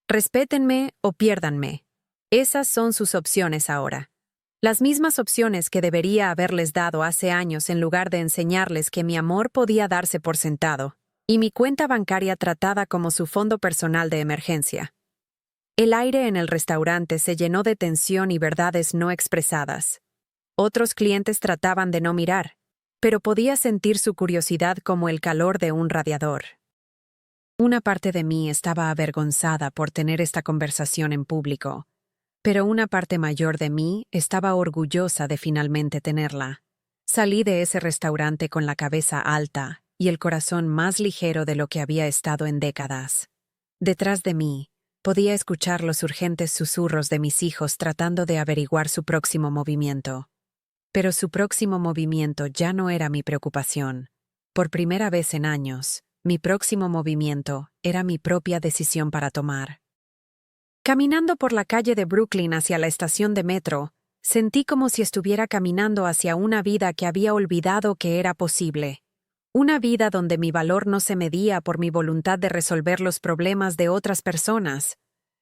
Respétenme o piérdanme. Esas son sus opciones ahora. Las mismas opciones que debería haberles dado hace años en lugar de enseñarles que mi amor podía darse por sentado, y mi cuenta bancaria tratada como su fondo personal de emergencia. El aire en el restaurante se llenó de tensión y verdades no expresadas. Otros clientes trataban de no mirar, pero podía sentir su curiosidad como el calor de un radiador. Una parte de mí estaba avergonzada por tener esta conversación en público, pero una parte mayor de mí estaba orgullosa de finalmente tenerla. Salí de ese restaurante con la cabeza alta y el corazón más ligero de lo que había estado en décadas. Detrás de mí, podía escuchar los urgentes susurros de mis hijos tratando de averiguar su próximo movimiento. Pero su próximo movimiento ya no era mi preocupación. Por primera vez en años, mi próximo movimiento era mi propia decisión para tomar. Caminando por la calle de Brooklyn hacia la estación de metro, sentí como si estuviera caminando hacia una vida que había olvidado que era posible. Una vida donde mi valor no se medía por mi voluntad de resolver los problemas de otras personas,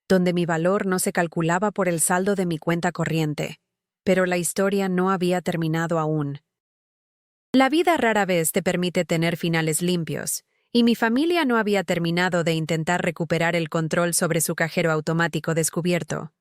donde mi valor no se calculaba por el saldo de mi cuenta corriente. Pero la historia no había terminado aún. La vida rara vez te permite tener finales limpios, y mi familia no había terminado de intentar recuperar el control sobre su cajero automático descubierto.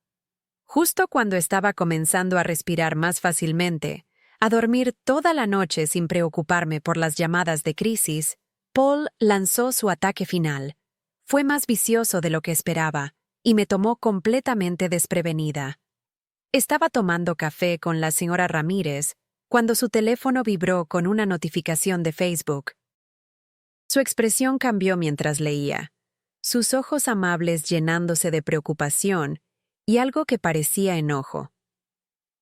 Justo cuando estaba comenzando a respirar más fácilmente, a dormir toda la noche sin preocuparme por las llamadas de crisis, Paul lanzó su ataque final. Fue más vicioso de lo que esperaba, y me tomó completamente desprevenida. Estaba tomando café con la señora Ramírez cuando su teléfono vibró con una notificación de Facebook. Su expresión cambió mientras leía, sus ojos amables llenándose de preocupación y algo que parecía enojo.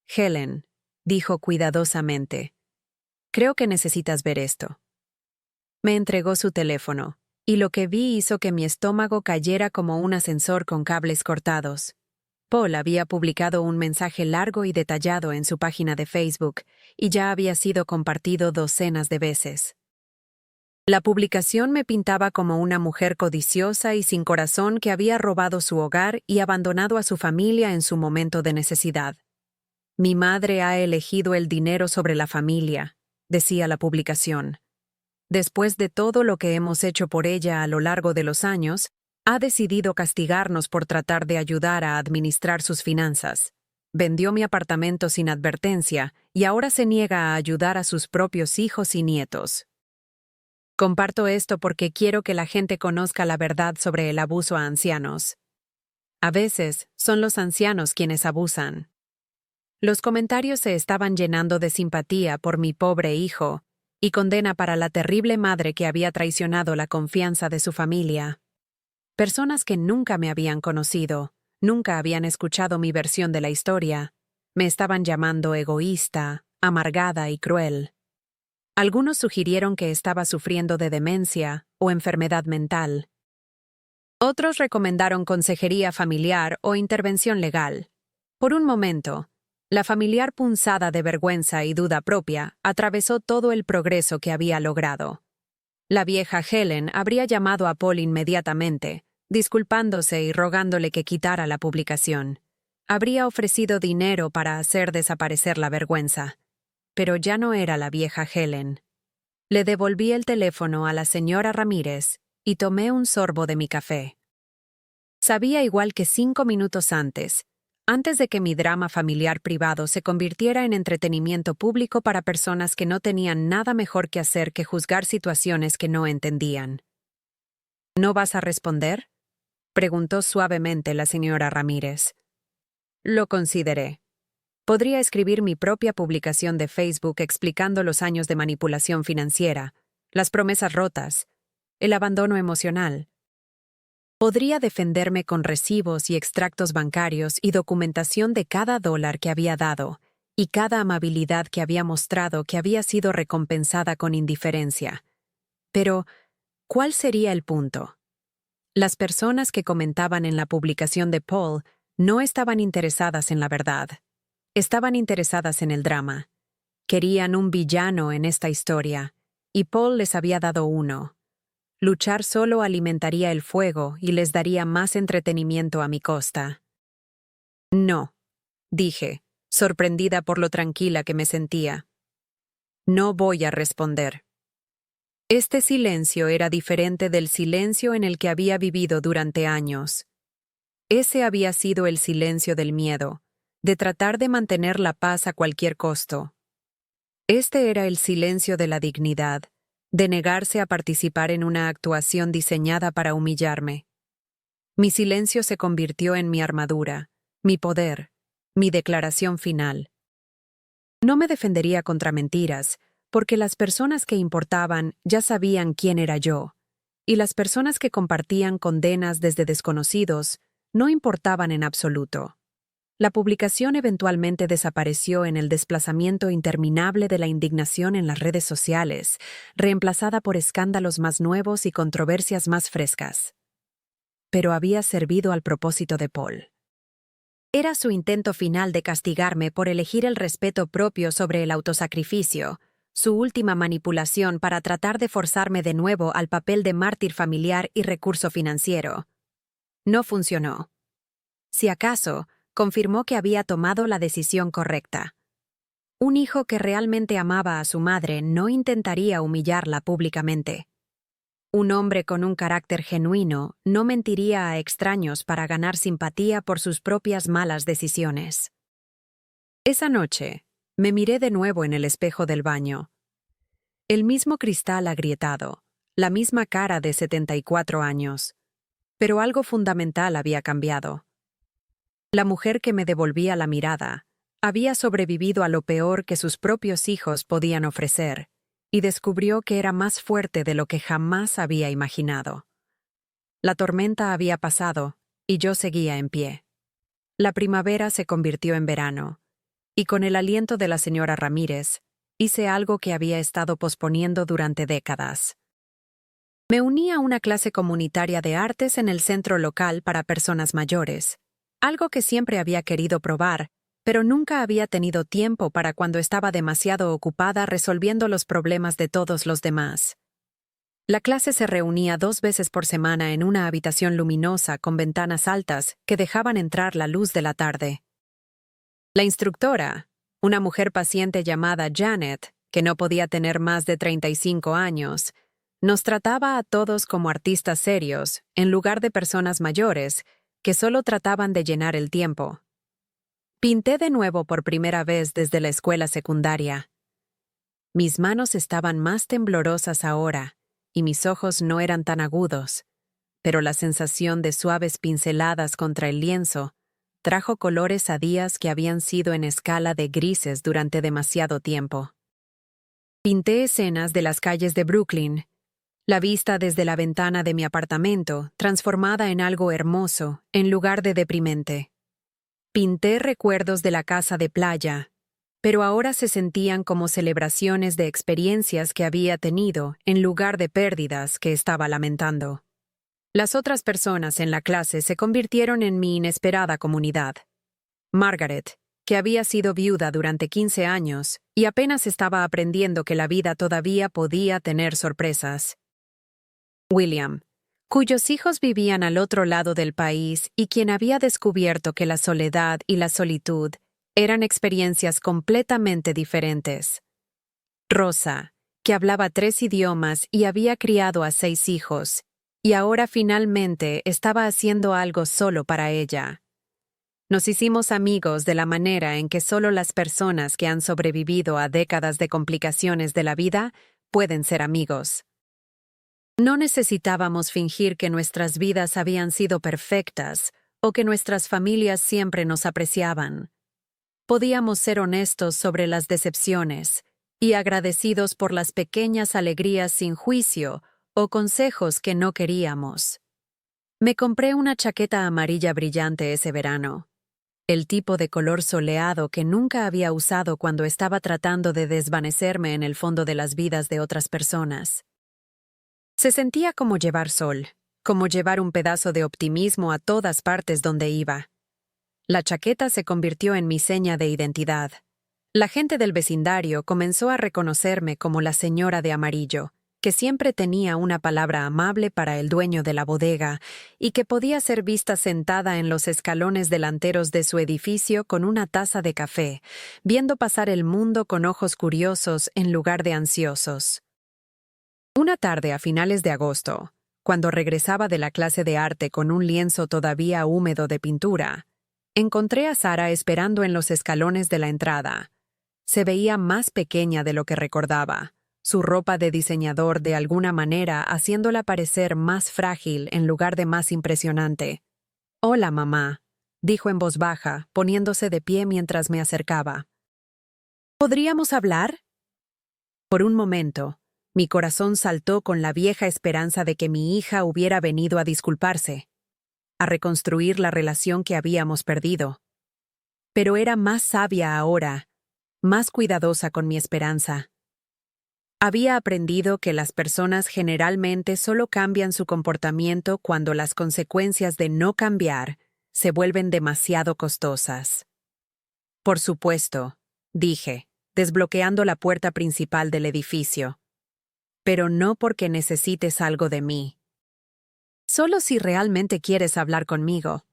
Helen, dijo cuidadosamente, creo que necesitas ver esto. Me entregó su teléfono, y lo que vi hizo que mi estómago cayera como un ascensor con cables cortados. Paul había publicado un mensaje largo y detallado en su página de Facebook, y ya había sido compartido docenas de veces. La publicación me pintaba como una mujer codiciosa y sin corazón que había robado su hogar y abandonado a su familia en su momento de necesidad. Mi madre ha elegido el dinero sobre la familia, decía la publicación. Después de todo lo que hemos hecho por ella a lo largo de los años, Ha decidido castigarnos por tratar de ayudar a administrar sus finanzas. Vendió mi apartamento sin advertencia y ahora se niega a ayudar a sus propios hijos y nietos. Comparto esto porque quiero que la gente conozca la verdad sobre el abuso a ancianos. A veces, son los ancianos quienes abusan. Los comentarios se estaban llenando de simpatía por mi pobre hijo y condena para la terrible madre que había traicionado la confianza de su familia. Personas que nunca me habían conocido, nunca habían escuchado mi versión de la historia, me estaban llamando egoísta, amargada y cruel. Algunos sugirieron que estaba sufriendo de demencia o enfermedad mental. Otros recomendaron consejería familiar o intervención legal. Por un momento, la familiar punzada de vergüenza y duda propia atravesó todo el progreso que había logrado. La vieja Helen habría llamado a Paul inmediatamente, disculpándose y rogándole que quitara la publicación. Habría ofrecido dinero para hacer desaparecer la vergüenza. Pero ya no era la vieja Helen. Le devolví el teléfono a la señora Ramírez y tomé un sorbo de mi café. Sabía igual que 5 minutos antes de que mi drama familiar privado se convirtiera en entretenimiento público para personas que no tenían nada mejor que hacer que juzgar situaciones que no entendían. ¿No vas a responder?, preguntó suavemente la señora Ramírez. Lo consideré. Podría escribir mi propia publicación de Facebook explicando los años de manipulación financiera, las promesas rotas, el abandono emocional. Podría defenderme con recibos y extractos bancarios y documentación de cada dólar que había dado y cada amabilidad que había mostrado que había sido recompensada con indiferencia. Pero, ¿cuál sería el punto? Las personas que comentaban en la publicación de Paul no estaban interesadas en la verdad. Estaban interesadas en el drama. Querían un villano en esta historia, y Paul les había dado uno. Luchar solo alimentaría el fuego y les daría más entretenimiento a mi costa. No, dije, sorprendida por lo tranquila que me sentía. No voy a responder. Este silencio era diferente del silencio en el que había vivido durante años. Ese había sido el silencio del miedo, de tratar de mantener la paz a cualquier costo. Este era el silencio de la dignidad, de negarse a participar en una actuación diseñada para humillarme. Mi silencio se convirtió en mi armadura, mi poder, mi declaración final. No me defendería contra mentiras, porque las personas que importaban ya sabían quién era yo, y las personas que compartían condenas desde desconocidos no importaban en absoluto. La publicación eventualmente desapareció en el desplazamiento interminable de la indignación en las redes sociales, reemplazada por escándalos más nuevos y controversias más frescas. Pero había servido al propósito de Paul. Era su intento final de castigarme por elegir el respeto propio sobre el autosacrificio, su última manipulación para tratar de forzarme de nuevo al papel de mártir familiar y recurso financiero. No funcionó. Si acaso, confirmó que había tomado la decisión correcta. Un hijo que realmente amaba a su madre no intentaría humillarla públicamente. Un hombre con un carácter genuino no mentiría a extraños para ganar simpatía por sus propias malas decisiones. Esa noche, me miré de nuevo en el espejo del baño. El mismo cristal agrietado, la misma cara de 74 años. Pero algo fundamental había cambiado. La mujer que me devolvía la mirada había sobrevivido a lo peor que sus propios hijos podían ofrecer y descubrió que era más fuerte de lo que jamás había imaginado. La tormenta había pasado y yo seguía en pie. La primavera se convirtió en verano y con el aliento de la señora Ramírez hice algo que había estado posponiendo durante décadas. Me uní a una clase comunitaria de artes en el centro local para personas mayores, algo que siempre había querido probar, pero nunca había tenido tiempo para cuando estaba demasiado ocupada resolviendo los problemas de todos los demás. La clase se reunía 2 veces por semana en una habitación luminosa con ventanas altas que dejaban entrar la luz de la tarde. La instructora, una mujer paciente llamada Janet, que no podía tener más de 35 años, Nos trataba a todos como artistas serios, en lugar de personas mayores, que solo trataban de llenar el tiempo. Pinté de nuevo por primera vez desde la escuela secundaria. Mis manos estaban más temblorosas ahora, y mis ojos no eran tan agudos, pero la sensación de suaves pinceladas contra el lienzo trajo colores a días que habían sido en escala de grises durante demasiado tiempo. Pinté escenas de las calles de Brooklyn, la vista desde la ventana de mi apartamento, transformada en algo hermoso, en lugar de deprimente. Pinté recuerdos de la casa de playa, pero ahora se sentían como celebraciones de experiencias que había tenido, en lugar de pérdidas que estaba lamentando. Las otras personas en la clase se convirtieron en mi inesperada comunidad. Margaret, que había sido viuda durante 15 años y apenas estaba aprendiendo que la vida todavía podía tener sorpresas. William, cuyos hijos vivían al otro lado del país y quien había descubierto que la soledad y la solitud eran experiencias completamente diferentes. Rosa, que hablaba 3 idiomas y había criado a 6 hijos, y ahora finalmente estaba haciendo algo solo para ella. Nos hicimos amigos de la manera en que solo las personas que han sobrevivido a décadas de complicaciones de la vida pueden ser amigos. No necesitábamos fingir que nuestras vidas habían sido perfectas o que nuestras familias siempre nos apreciaban. Podíamos ser honestos sobre las decepciones y agradecidos por las pequeñas alegrías sin juicio o consejos que no queríamos. Me compré una chaqueta amarilla brillante ese verano, el tipo de color soleado que nunca había usado cuando estaba tratando de desvanecerme en el fondo de las vidas de otras personas. Se sentía como llevar sol, como llevar un pedazo de optimismo a todas partes donde iba. La chaqueta se convirtió en mi seña de identidad. La gente del vecindario comenzó a reconocerme como la señora de amarillo, que siempre tenía una palabra amable para el dueño de la bodega y que podía ser vista sentada en los escalones delanteros de su edificio con una taza de café, viendo pasar el mundo con ojos curiosos en lugar de ansiosos. Una tarde a finales de agosto, cuando regresaba de la clase de arte con un lienzo todavía húmedo de pintura, encontré a Sara esperando en los escalones de la entrada. Se veía más pequeña de lo que recordaba, su ropa de diseñador de alguna manera haciéndola parecer más frágil en lugar de más impresionante. «Hola, mamá», dijo en voz baja, poniéndose de pie mientras me acercaba. «¿Podríamos hablar?» Por un momento, mi corazón saltó con la vieja esperanza de que mi hija hubiera venido a disculparse, a reconstruir la relación que habíamos perdido. Pero era más sabia ahora, más cuidadosa con mi esperanza. Había aprendido que las personas generalmente solo cambian su comportamiento cuando las consecuencias de no cambiar se vuelven demasiado costosas. «Por supuesto», dije, desbloqueando la puerta principal del edificio. «Pero no porque necesites algo de mí. Solo si realmente quieres hablar conmigo».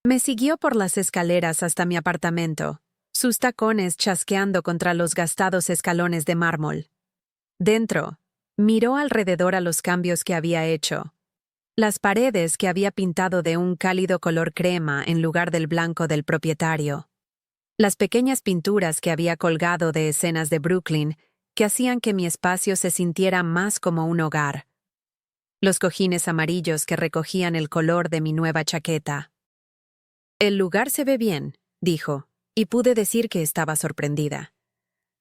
Me siguió por las escaleras hasta mi apartamento, sus tacones chasqueando contra los gastados escalones de mármol. Dentro, miró alrededor a los cambios que había hecho. Las paredes que había pintado de un cálido color crema en lugar del blanco del propietario. Las pequeñas pinturas que había colgado de escenas de Brooklyn que hacían que mi espacio se sintiera más como un hogar. Los cojines amarillos que recogían el color de mi nueva chaqueta. «El lugar se ve bien», dijo, y pude decir que estaba sorprendida.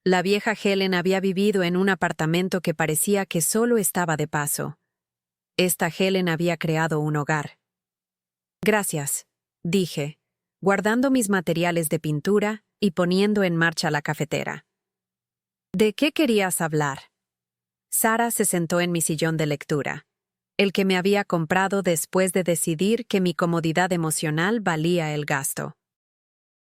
La vieja Helen había vivido en un apartamento que parecía que solo estaba de paso. Esta Helen había creado un hogar. «Gracias», dije, guardando mis materiales de pintura y poniendo en marcha la cafetera. «¿De qué querías hablar?» Sara se sentó en mi sillón de lectura, el que me había comprado después de decidir que mi comodidad emocional valía el gasto.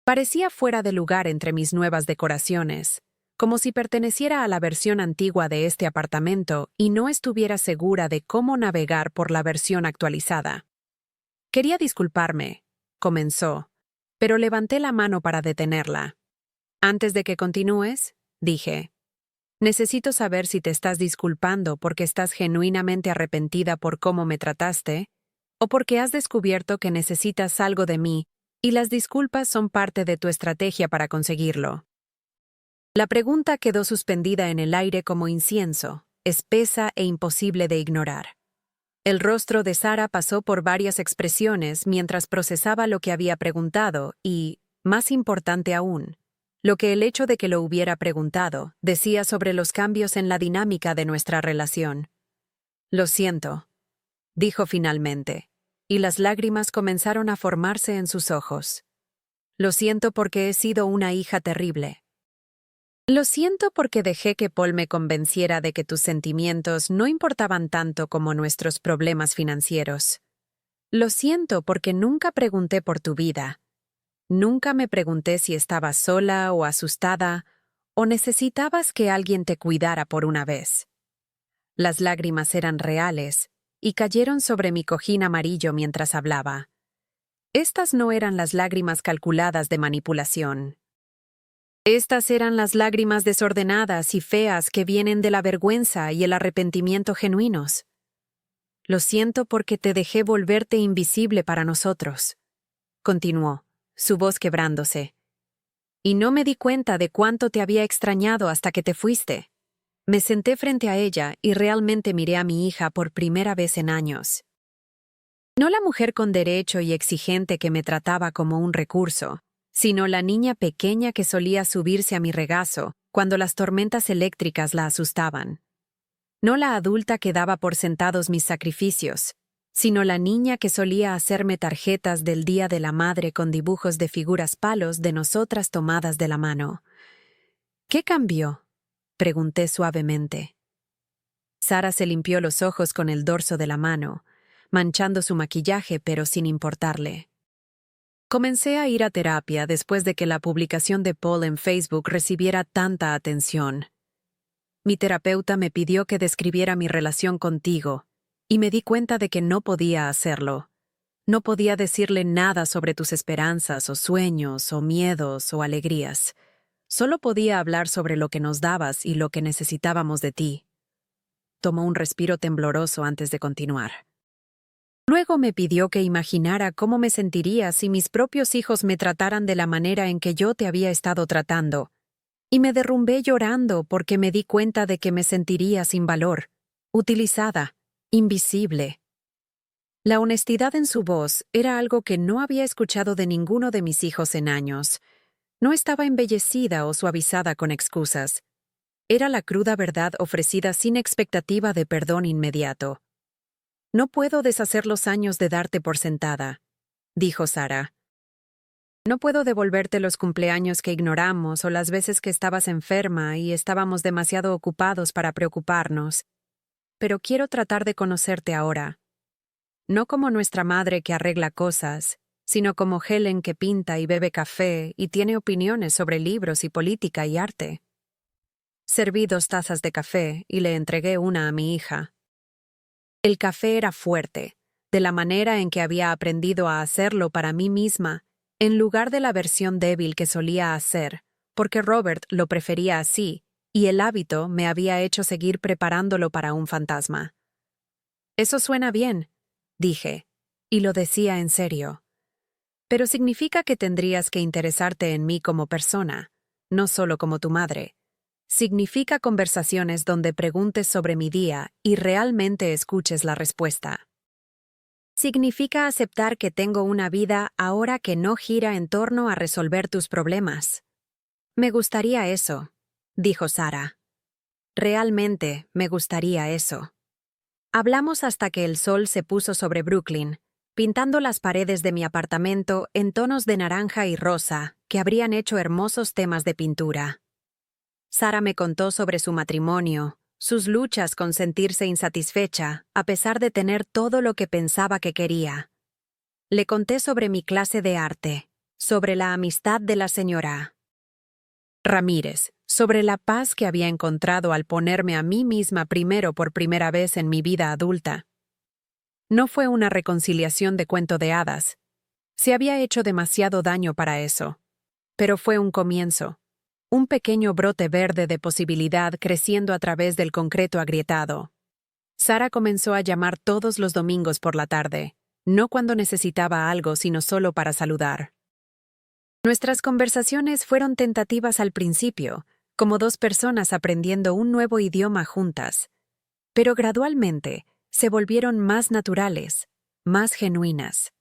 Parecía fuera de lugar entre mis nuevas decoraciones, como si perteneciera a la versión antigua de este apartamento y no estuviera segura de cómo navegar por la versión actualizada. «Quería disculparme», comenzó, pero levanté la mano para detenerla. «Antes de que continúes», dije, Necesito saber si te estás disculpando porque estás genuinamente arrepentida por cómo me trataste, o porque has descubierto que necesitas algo de mí y las disculpas son parte de tu estrategia para conseguirlo. La pregunta quedó suspendida en el aire como incienso, espesa e imposible de ignorar. El rostro de Sara pasó por varias expresiones mientras procesaba lo que había preguntado y, más importante aún, lo que el hecho de que lo hubiera preguntado decía sobre los cambios en la dinámica de nuestra relación. Lo siento, dijo finalmente, y las lágrimas comenzaron a formarse en sus ojos. Lo siento porque he sido una hija terrible. Lo siento porque dejé que Paul me convenciera de que tus sentimientos no importaban tanto como nuestros problemas financieros. Lo siento porque nunca pregunté por tu vida. Nunca me pregunté si estabas sola o asustada o necesitabas que alguien te cuidara por una vez. Las lágrimas eran reales y cayeron sobre mi cojín amarillo mientras hablaba. Estas no eran las lágrimas calculadas de manipulación. Estas eran las lágrimas desordenadas y feas que vienen de la vergüenza y el arrepentimiento genuinos. Lo siento porque te dejé volverte invisible para nosotros, continuó, su voz quebrándose. Y no me di cuenta de cuánto te había extrañado hasta que te fuiste. Me senté frente a ella y realmente miré a mi hija por primera vez en años. No la mujer con derecho y exigente que me trataba como un recurso, sino la niña pequeña que solía subirse a mi regazo cuando las tormentas eléctricas la asustaban. No la adulta que daba por sentados mis sacrificios, sino la niña que solía hacerme tarjetas del Día de la Madre con dibujos de figuras palos de nosotras tomadas de la mano. ¿Qué cambió?, pregunté suavemente. Sara se limpió los ojos con el dorso de la mano, manchando su maquillaje pero sin importarle. Comencé a ir a terapia después de que la publicación de Paul en Facebook recibiera tanta atención. Mi terapeuta me pidió que describiera mi relación contigo, y me di cuenta de que no podía hacerlo. No podía decirle nada sobre tus esperanzas o sueños o miedos o alegrías. Solo podía hablar sobre lo que nos dabas y lo que necesitábamos de ti. Tomó un respiro tembloroso antes de continuar. Luego me pidió que imaginara cómo me sentiría si mis propios hijos me trataran de la manera en que yo te había estado tratando, y me derrumbé llorando porque me di cuenta de que me sentiría sin valor, utilizada, invisible. La honestidad en su voz era algo que no había escuchado de ninguno de mis hijos en años. No estaba embellecida o suavizada con excusas. Era la cruda verdad ofrecida sin expectativa de perdón inmediato. No puedo deshacer los años de darte por sentada, dijo Sara. No puedo devolverte los cumpleaños que ignoramos o las veces que estabas enferma y estábamos demasiado ocupados para preocuparnos. Pero quiero tratar de conocerte ahora. No como nuestra madre que arregla cosas, sino como Helen que pinta y bebe café y tiene opiniones sobre libros y política y arte. Serví 2 tazas de café y le entregué una a mi hija. El café era fuerte, de la manera en que había aprendido a hacerlo para mí misma, en lugar de la versión débil que solía hacer, porque Robert lo prefería así, y el hábito me había hecho seguir preparándolo para un fantasma. Eso suena bien, dije, y lo decía en serio. Pero significa que tendrías que interesarte en mí como persona, no solo como tu madre. Significa conversaciones donde preguntes sobre mi día y realmente escuches la respuesta. Significa aceptar que tengo una vida ahora que no gira en torno a resolver tus problemas. Me gustaría eso, dijo Sara. Realmente me gustaría eso. Hablamos hasta que el sol se puso sobre Brooklyn, pintando las paredes de mi apartamento en tonos de naranja y rosa que habrían hecho hermosos temas de pintura. Sara me contó sobre su matrimonio, sus luchas con sentirse insatisfecha, a pesar de tener todo lo que pensaba que quería. Le conté sobre mi clase de arte, sobre la amistad de la señora Ramírez, sobre la paz que había encontrado al ponerme a mí misma primero por primera vez en mi vida adulta. No fue una reconciliación de cuento de hadas. Se había hecho demasiado daño para eso. Pero fue un comienzo. un pequeño brote verde de posibilidad creciendo a través del concreto agrietado. Sara comenzó a llamar todos los domingos por la tarde, no cuando necesitaba algo, sino solo para saludar. Nuestras conversaciones fueron tentativas al principio, como dos personas aprendiendo un nuevo idioma juntas, pero gradualmente se volvieron más naturales, más genuinas.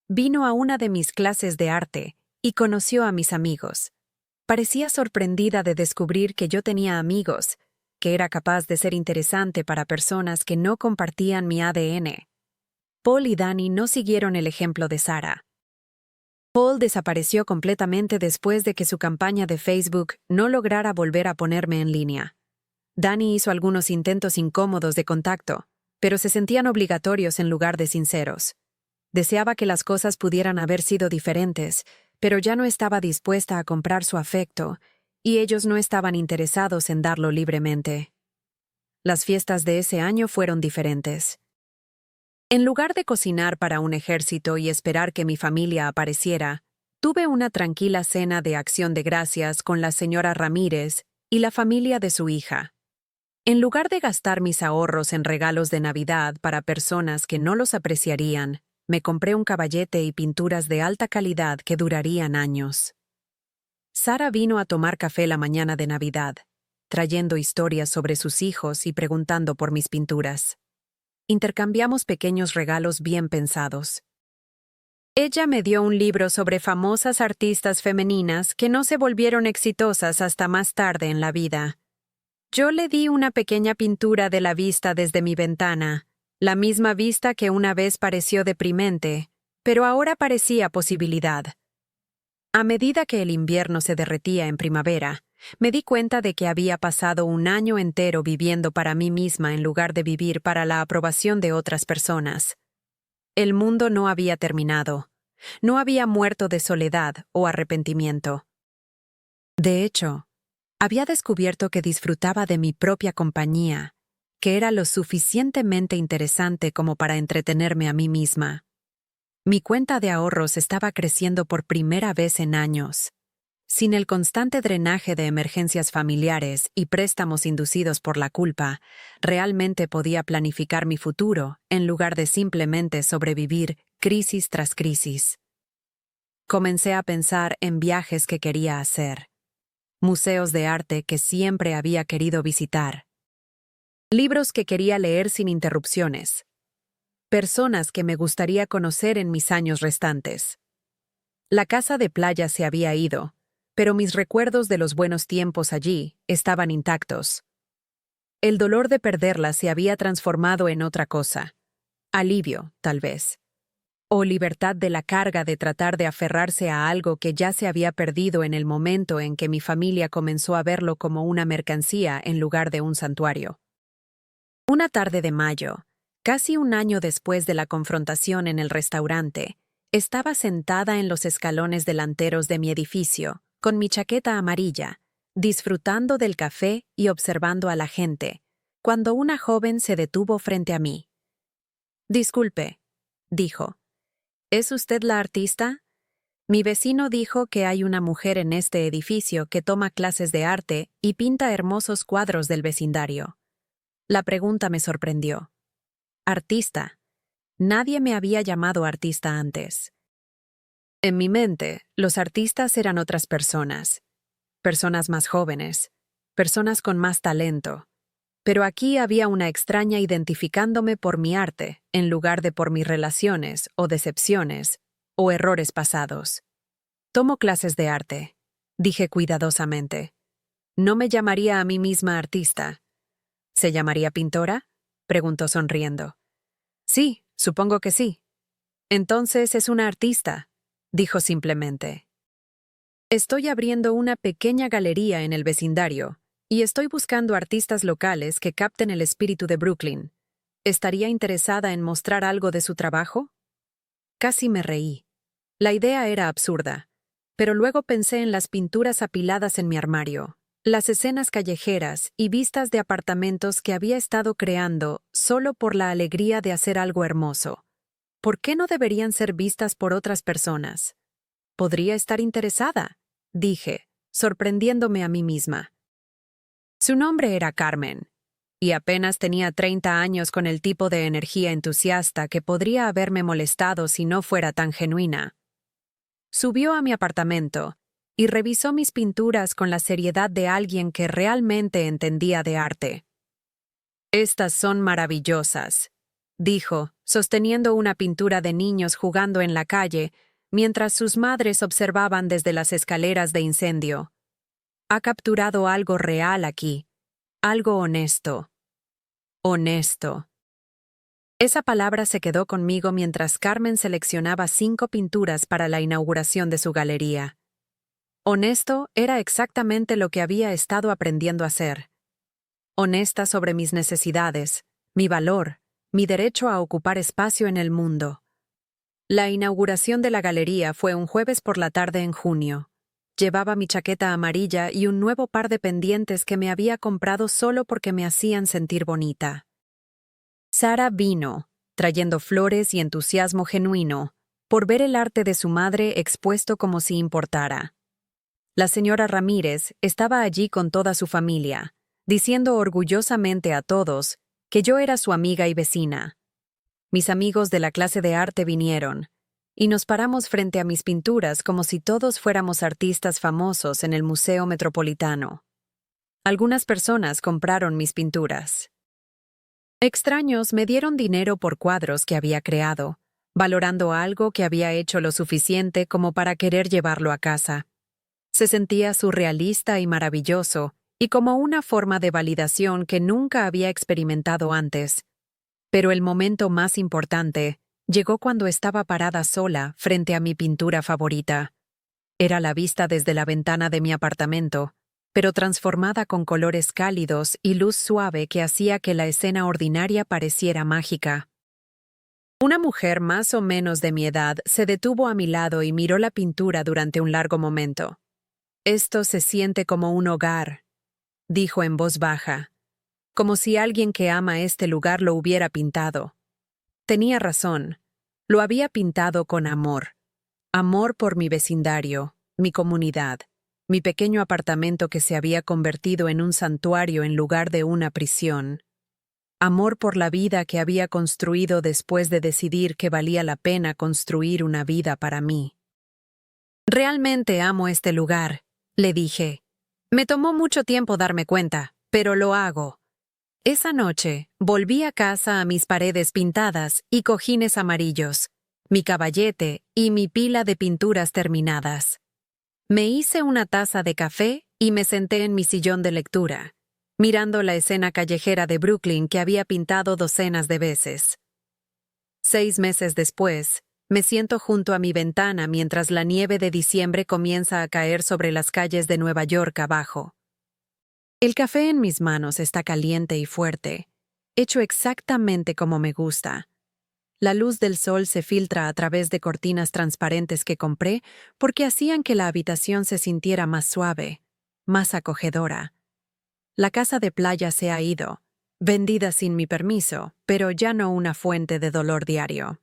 Vino a una de mis clases de arte y conoció a mis amigos. Parecía sorprendida de descubrir que yo tenía amigos, que era capaz de ser interesante para personas que no compartían mi ADN. Paul y Danny no siguieron el ejemplo de Sara. Paul desapareció completamente después de que su campaña de Facebook no lograra volver a ponerme en línea. Danny hizo algunos intentos incómodos de contacto, pero se sentían obligatorios en lugar de sinceros. Deseaba que las cosas pudieran haber sido diferentes, pero ya no estaba dispuesta a comprar su afecto, y ellos no estaban interesados en darlo libremente. Las fiestas de ese año fueron diferentes. En lugar de cocinar para un ejército y esperar que mi familia apareciera, tuve una tranquila cena de acción de gracias con la señora Ramírez y la familia de su hija. En lugar de gastar mis ahorros en regalos de Navidad para personas que no los apreciarían, me compré un caballete y pinturas de alta calidad que durarían años. Sara vino a tomar café la mañana de Navidad, trayendo historias sobre sus hijos y preguntando por mis pinturas. Intercambiamos pequeños regalos bien pensados. Ella me dio un libro sobre famosas artistas femeninas que no se volvieron exitosas hasta más tarde en la vida. Yo le di una pequeña pintura de la vista desde mi ventana, la misma vista que una vez pareció deprimente, pero ahora parecía posibilidad. A medida que el invierno se derretía en primavera, me di cuenta de que había pasado un año entero viviendo para mí misma en lugar de vivir para la aprobación de otras personas. El mundo no había terminado. No había muerto de soledad o arrepentimiento. De hecho, había descubierto que disfrutaba de mi propia compañía, que era lo suficientemente interesante como para entretenerme a mí misma. Mi cuenta de ahorros estaba creciendo por primera vez en años. Sin el constante drenaje de emergencias familiares y préstamos inducidos por la culpa, realmente podía planificar mi futuro en lugar de simplemente sobrevivir crisis tras crisis. Comencé a pensar en viajes que quería hacer, museos de arte que siempre había querido visitar, libros que quería leer sin interrupciones, personas que me gustaría conocer en mis años restantes. La casa de playa se había ido, pero mis recuerdos de los buenos tiempos allí estaban intactos. El dolor de perderla se había transformado en otra cosa. Alivio, tal vez. O libertad de la carga de tratar de aferrarse a algo que ya se había perdido en el momento en que mi familia comenzó a verlo como una mercancía en lugar de un santuario. Una tarde de mayo, casi un año después de la confrontación en el restaurante, estaba sentada en los escalones delanteros de mi edificio, con mi chaqueta amarilla, disfrutando del café y observando a la gente, cuando una joven se detuvo frente a mí. «Disculpe», dijo. «¿Es usted la artista? Mi vecino dijo que hay una mujer en este edificio que toma clases de arte y pinta hermosos cuadros del vecindario». La pregunta me sorprendió. «¿Artista?» Nadie me había llamado artista antes. En mi mente, los artistas eran otras personas más jóvenes, personas con más talento. Pero aquí había una extraña identificándome por mi arte, en lugar de por mis relaciones o decepciones o errores pasados. «Tomo clases de arte», dije cuidadosamente. No me llamaría a mí misma artista. «¿Se llamaría pintora?», preguntó sonriendo. «Sí, supongo que sí». «Entonces es una artista», dijo simplemente. «Estoy abriendo una pequeña galería en el vecindario y estoy buscando artistas locales que capten el espíritu de Brooklyn. ¿Estaría interesada en mostrar algo de su trabajo?». Casi me reí. La idea era absurda, pero luego pensé en las pinturas apiladas en mi armario, las escenas callejeras y vistas de apartamentos que había estado creando solo por la alegría de hacer algo hermoso. ¿Por qué no deberían ser vistas por otras personas? «Podría estar interesada», dije, sorprendiéndome a mí misma. Su nombre era Carmen, y apenas tenía 30 años con el tipo de energía entusiasta que podría haberme molestado si no fuera tan genuina. Subió a mi apartamento y revisó mis pinturas con la seriedad de alguien que realmente entendía de arte. «Estas son maravillosas», dijo, sosteniendo una pintura de niños jugando en la calle, mientras sus madres observaban desde las escaleras de incendio. «Ha capturado algo real aquí, algo honesto. Honesto». Esa palabra se quedó conmigo mientras Carmen seleccionaba 5 pinturas para la inauguración de su galería. Honesto era exactamente lo que había estado aprendiendo a ser. Honesta sobre mis necesidades, mi valor, mi derecho a ocupar espacio en el mundo. La inauguración de la galería fue un jueves por la tarde en junio. Llevaba mi chaqueta amarilla y un nuevo par de pendientes que me había comprado solo porque me hacían sentir bonita. Sara vino, trayendo flores y entusiasmo genuino, por ver el arte de su madre expuesto como si importara. La señora Ramírez estaba allí con toda su familia, diciendo orgullosamente a todos que yo era su amiga y vecina. Mis amigos de la clase de arte vinieron, y nos paramos frente a mis pinturas como si todos fuéramos artistas famosos en el Museo Metropolitano. Algunas personas compraron mis pinturas. Extraños me dieron dinero por cuadros que había creado, valorando algo que había hecho lo suficiente como para querer llevarlo a casa. Se sentía surrealista y maravilloso, y como una forma de validación que nunca había experimentado antes. Pero el momento más importante llegó cuando estaba parada sola frente a mi pintura favorita. Era la vista desde la ventana de mi apartamento, pero transformada con colores cálidos y luz suave que hacía que la escena ordinaria pareciera mágica. Una mujer más o menos de mi edad se detuvo a mi lado y miró la pintura durante un largo momento. «Esto se siente como un hogar», dijo en voz baja, como si alguien que ama este lugar lo hubiera pintado. Tenía razón, lo había pintado con amor. Amor por mi vecindario, mi comunidad, mi pequeño apartamento que se había convertido en un santuario en lugar de una prisión. Amor por la vida que había construido después de decidir que valía la pena construir una vida para mí. «Realmente amo este lugar», le dije. Me tomó mucho tiempo darme cuenta, pero lo hago. Esa noche, volví a casa a mis paredes pintadas y cojines amarillos, mi caballete y mi pila de pinturas terminadas. Me hice una taza de café y me senté en mi sillón de lectura, mirando la escena callejera de Brooklyn que había pintado docenas de veces. 6 meses después, me siento junto a mi ventana mientras la nieve de diciembre comienza a caer sobre las calles de Nueva York abajo. El café en mis manos está caliente y fuerte, hecho exactamente como me gusta. La luz del sol se filtra a través de cortinas transparentes que compré porque hacían que la habitación se sintiera más suave, más acogedora. La casa de playa se ha ido, vendida sin mi permiso, pero ya no una fuente de dolor diario.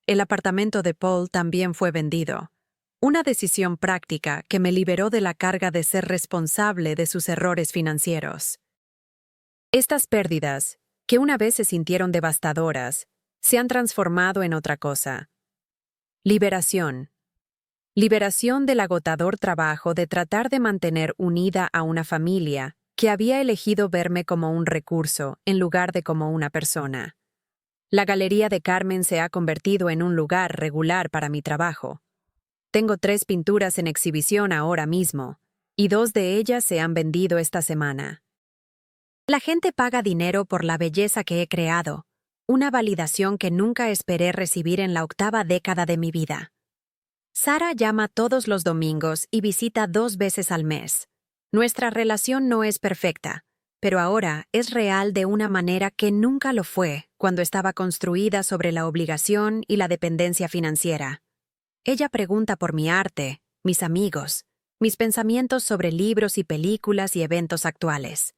El apartamento de Paul también fue vendido. Una decisión práctica que me liberó de la carga de ser responsable de sus errores financieros. Estas pérdidas, que una vez se sintieron devastadoras, se han transformado en otra cosa. Liberación. Liberación del agotador trabajo de tratar de mantener unida a una familia que había elegido verme como un recurso en lugar de como una persona. La Galería de Carmen se ha convertido en un lugar regular para mi trabajo. Tengo 3 pinturas en exhibición ahora mismo, y 2 de ellas se han vendido esta semana. La gente paga dinero por la belleza que he creado, una validación que nunca esperé recibir en la 8ª década de mi vida. Sara llama todos los domingos y visita 2 veces al mes. Nuestra relación no es perfecta, pero ahora es real de una manera que nunca lo fue cuando estaba construida sobre la obligación y la dependencia financiera. Ella pregunta por mi arte, mis amigos, mis pensamientos sobre libros y películas y eventos actuales.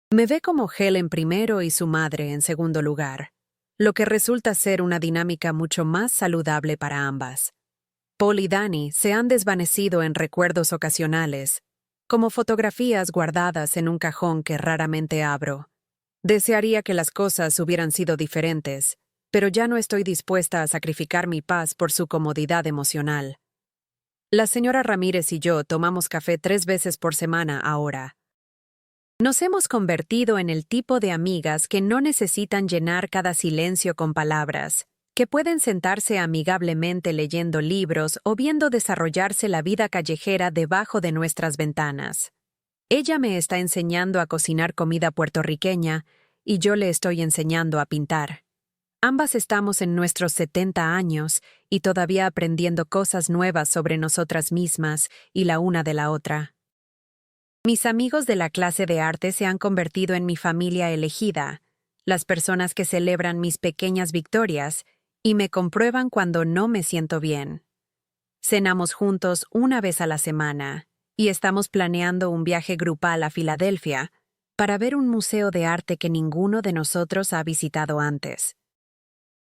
Me ve como Helen primero y su madre en segundo lugar, lo que resulta ser una dinámica mucho más saludable para ambas. Paul y Danny se han desvanecido en recuerdos ocasionales, como fotografías guardadas en un cajón que raramente abro. Desearía que las cosas hubieran sido diferentes, pero ya no estoy dispuesta a sacrificar mi paz por su comodidad emocional. La señora Ramírez y yo tomamos café 3 veces por semana ahora. Nos hemos convertido en el tipo de amigas que no necesitan llenar cada silencio con palabras, que pueden sentarse amigablemente leyendo libros o viendo desarrollarse la vida callejera debajo de nuestras ventanas. Ella me está enseñando a cocinar comida puertorriqueña y yo le estoy enseñando a pintar. Ambas estamos en nuestros 70 años y todavía aprendiendo cosas nuevas sobre nosotras mismas y la una de la otra. Mis amigos de la clase de arte se han convertido en mi familia elegida, las personas que celebran mis pequeñas victorias y me comprueban cuando no me siento bien. Cenamos juntos una vez a la semana y estamos planeando un viaje grupal a Filadelfia para ver un museo de arte que ninguno de nosotros ha visitado antes.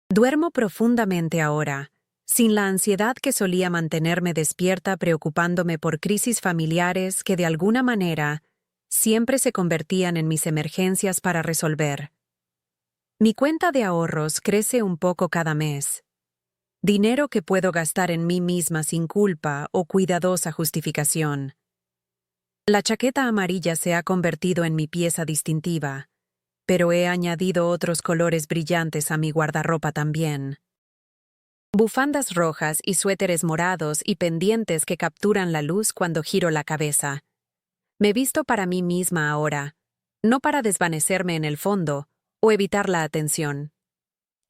Duermo profundamente ahora, sin la ansiedad que solía mantenerme despierta preocupándome por crisis familiares que de alguna manera siempre se convertían en mis emergencias para resolver. Mi cuenta de ahorros crece un poco cada mes. Dinero que puedo gastar en mí misma sin culpa o cuidadosa justificación. La chaqueta amarilla se ha convertido en mi pieza distintiva, pero he añadido otros colores brillantes a mi guardarropa también. Bufandas rojas y suéteres morados y pendientes que capturan la luz cuando giro la cabeza. Me visto para mí misma ahora, no para desvanecerme en el fondo o evitar la atención.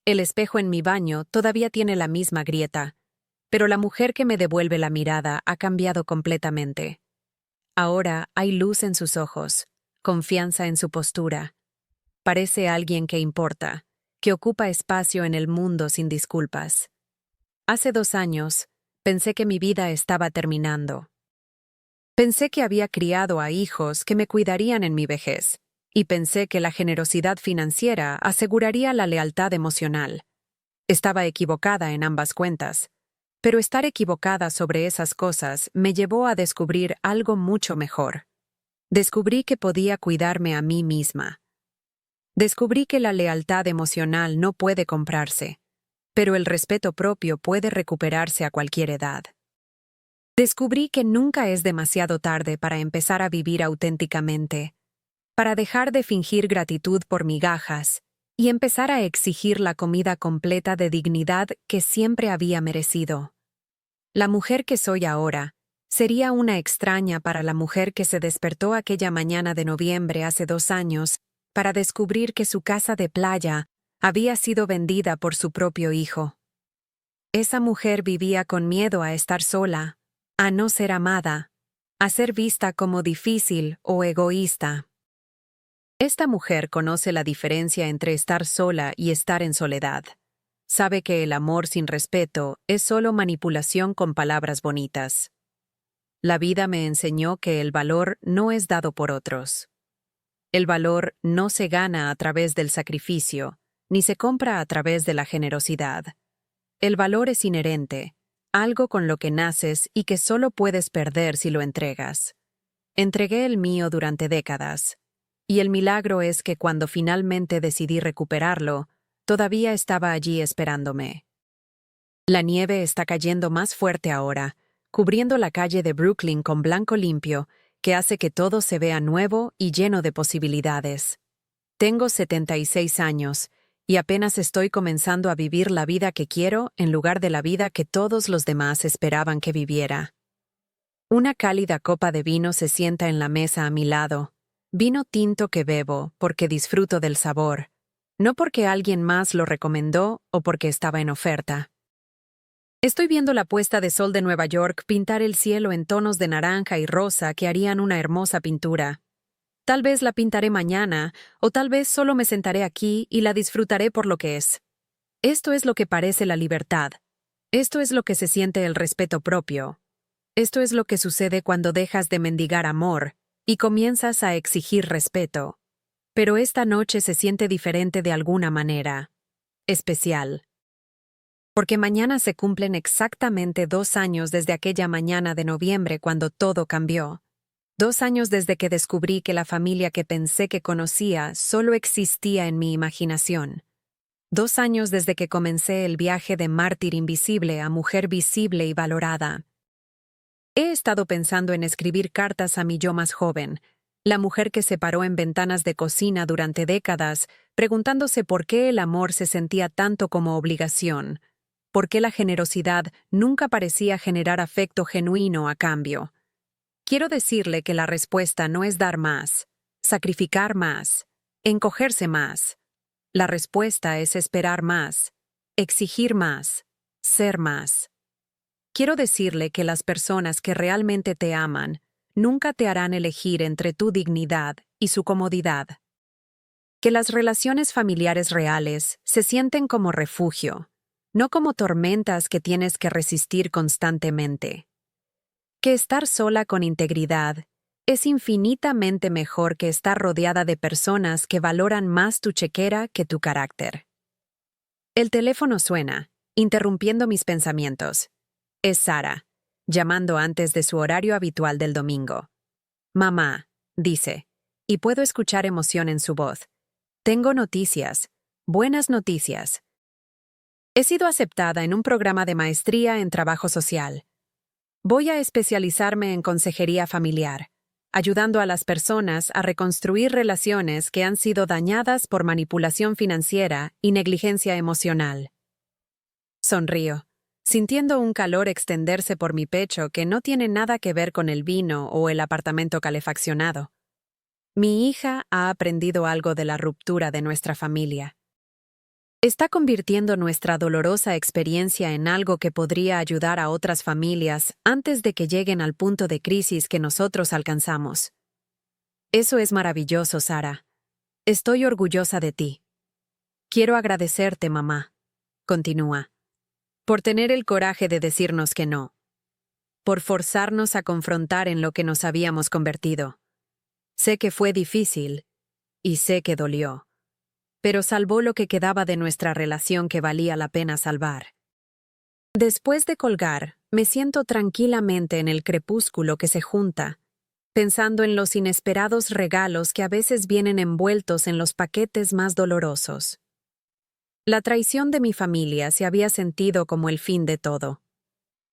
El espejo en mi baño todavía tiene la misma grieta, pero la mujer que me devuelve la mirada ha cambiado completamente. Ahora hay luz en sus ojos, confianza en su postura. Parece alguien que importa, que ocupa espacio en el mundo sin disculpas. Hace 2 años, pensé que mi vida estaba terminando. Pensé que había criado a hijos que me cuidarían en mi vejez, y pensé que la generosidad financiera aseguraría la lealtad emocional. Estaba equivocada en ambas cuentas, pero estar equivocada sobre esas cosas me llevó a descubrir algo mucho mejor. Descubrí que podía cuidarme a mí misma. Descubrí que la lealtad emocional no puede comprarse, pero el respeto propio puede recuperarse a cualquier edad. Descubrí que nunca es demasiado tarde para empezar a vivir auténticamente, para dejar de fingir gratitud por migajas y empezar a exigir la comida completa de dignidad que siempre había merecido. La mujer que soy ahora sería una extraña para la mujer que se despertó aquella mañana de noviembre hace 2 años para descubrir que su casa de playa había sido vendida por su propio hijo. Esa mujer vivía con miedo a estar sola, a no ser amada, a ser vista como difícil o egoísta. Esta mujer conoce la diferencia entre estar sola y estar en soledad. Sabe que el amor sin respeto es solo manipulación con palabras bonitas. La vida me enseñó que el valor no es dado por otros. El valor no se gana a través del sacrificio, ni se compra a través de la generosidad. El valor es inherente, algo con lo que naces y que solo puedes perder si lo entregas. Entregué el mío durante décadas, y el milagro es que cuando finalmente decidí recuperarlo, todavía estaba allí esperándome. La nieve está cayendo más fuerte ahora, cubriendo la calle de Brooklyn con blanco limpio, que hace que todo se vea nuevo y lleno de posibilidades. Tengo 76 años, y apenas estoy comenzando a vivir la vida que quiero en lugar de la vida que todos los demás esperaban que viviera. Una cálida copa de vino se sienta en la mesa a mi lado, vino tinto que bebo porque disfruto del sabor, no porque alguien más lo recomendó o porque estaba en oferta. Estoy viendo la puesta de sol de Nueva York pintar el cielo en tonos de naranja y rosa que harían una hermosa pintura. Tal vez la pintaré mañana, o tal vez solo me sentaré aquí y la disfrutaré por lo que es. Esto es lo que parece la libertad. Esto es lo que se siente el respeto propio. Esto es lo que sucede cuando dejas de mendigar amor y comienzas a exigir respeto. Pero esta noche se siente diferente de alguna manera. Especial. Porque mañana se cumplen exactamente 2 años desde aquella mañana de noviembre cuando todo cambió. 2 años desde que descubrí que la familia que pensé que conocía solo existía en mi imaginación. 2 años desde que comencé el viaje de mártir invisible a mujer visible y valorada. He estado pensando en escribir cartas a mi yo más joven, la mujer que se paró en ventanas de cocina durante décadas, preguntándose por qué el amor se sentía tanto como obligación, por qué la generosidad nunca parecía generar afecto genuino a cambio. Quiero decirle que la respuesta no es dar más, sacrificar más, encogerse más. La respuesta es esperar más, exigir más, ser más. Quiero decirle que las personas que realmente te aman nunca te harán elegir entre tu dignidad y su comodidad. Que las relaciones familiares reales se sienten como refugio, no como tormentas que tienes que resistir constantemente. Que estar sola con integridad es infinitamente mejor que estar rodeada de personas que valoran más tu chequera que tu carácter. El teléfono suena, interrumpiendo mis pensamientos. Es Sara, llamando antes de su horario habitual del domingo. Mamá, dice, y puedo escuchar emoción en su voz. Tengo noticias, buenas noticias. He sido aceptada en un programa de maestría en trabajo social. Voy a especializarme en consejería familiar, ayudando a las personas a reconstruir relaciones que han sido dañadas por manipulación financiera y negligencia emocional. Sonrío, sintiendo un calor extenderse por mi pecho que no tiene nada que ver con el vino o el apartamento calefaccionado. Mi hija ha aprendido algo de la ruptura de nuestra familia. Está convirtiendo nuestra dolorosa experiencia en algo que podría ayudar a otras familias antes de que lleguen al punto de crisis que nosotros alcanzamos. Eso es maravilloso, Sara. Estoy orgullosa de ti. Quiero agradecerte, mamá. Continúa. Por tener el coraje de decirnos que no. Por forzarnos a confrontar en lo que nos habíamos convertido. Sé que fue difícil, y sé que dolió. Pero salvó lo que quedaba de nuestra relación que valía la pena salvar. Después de colgar, me siento tranquilamente en el crepúsculo que se junta, pensando en los inesperados regalos que a veces vienen envueltos en los paquetes más dolorosos. La traición de mi familia se había sentido como el fin de todo.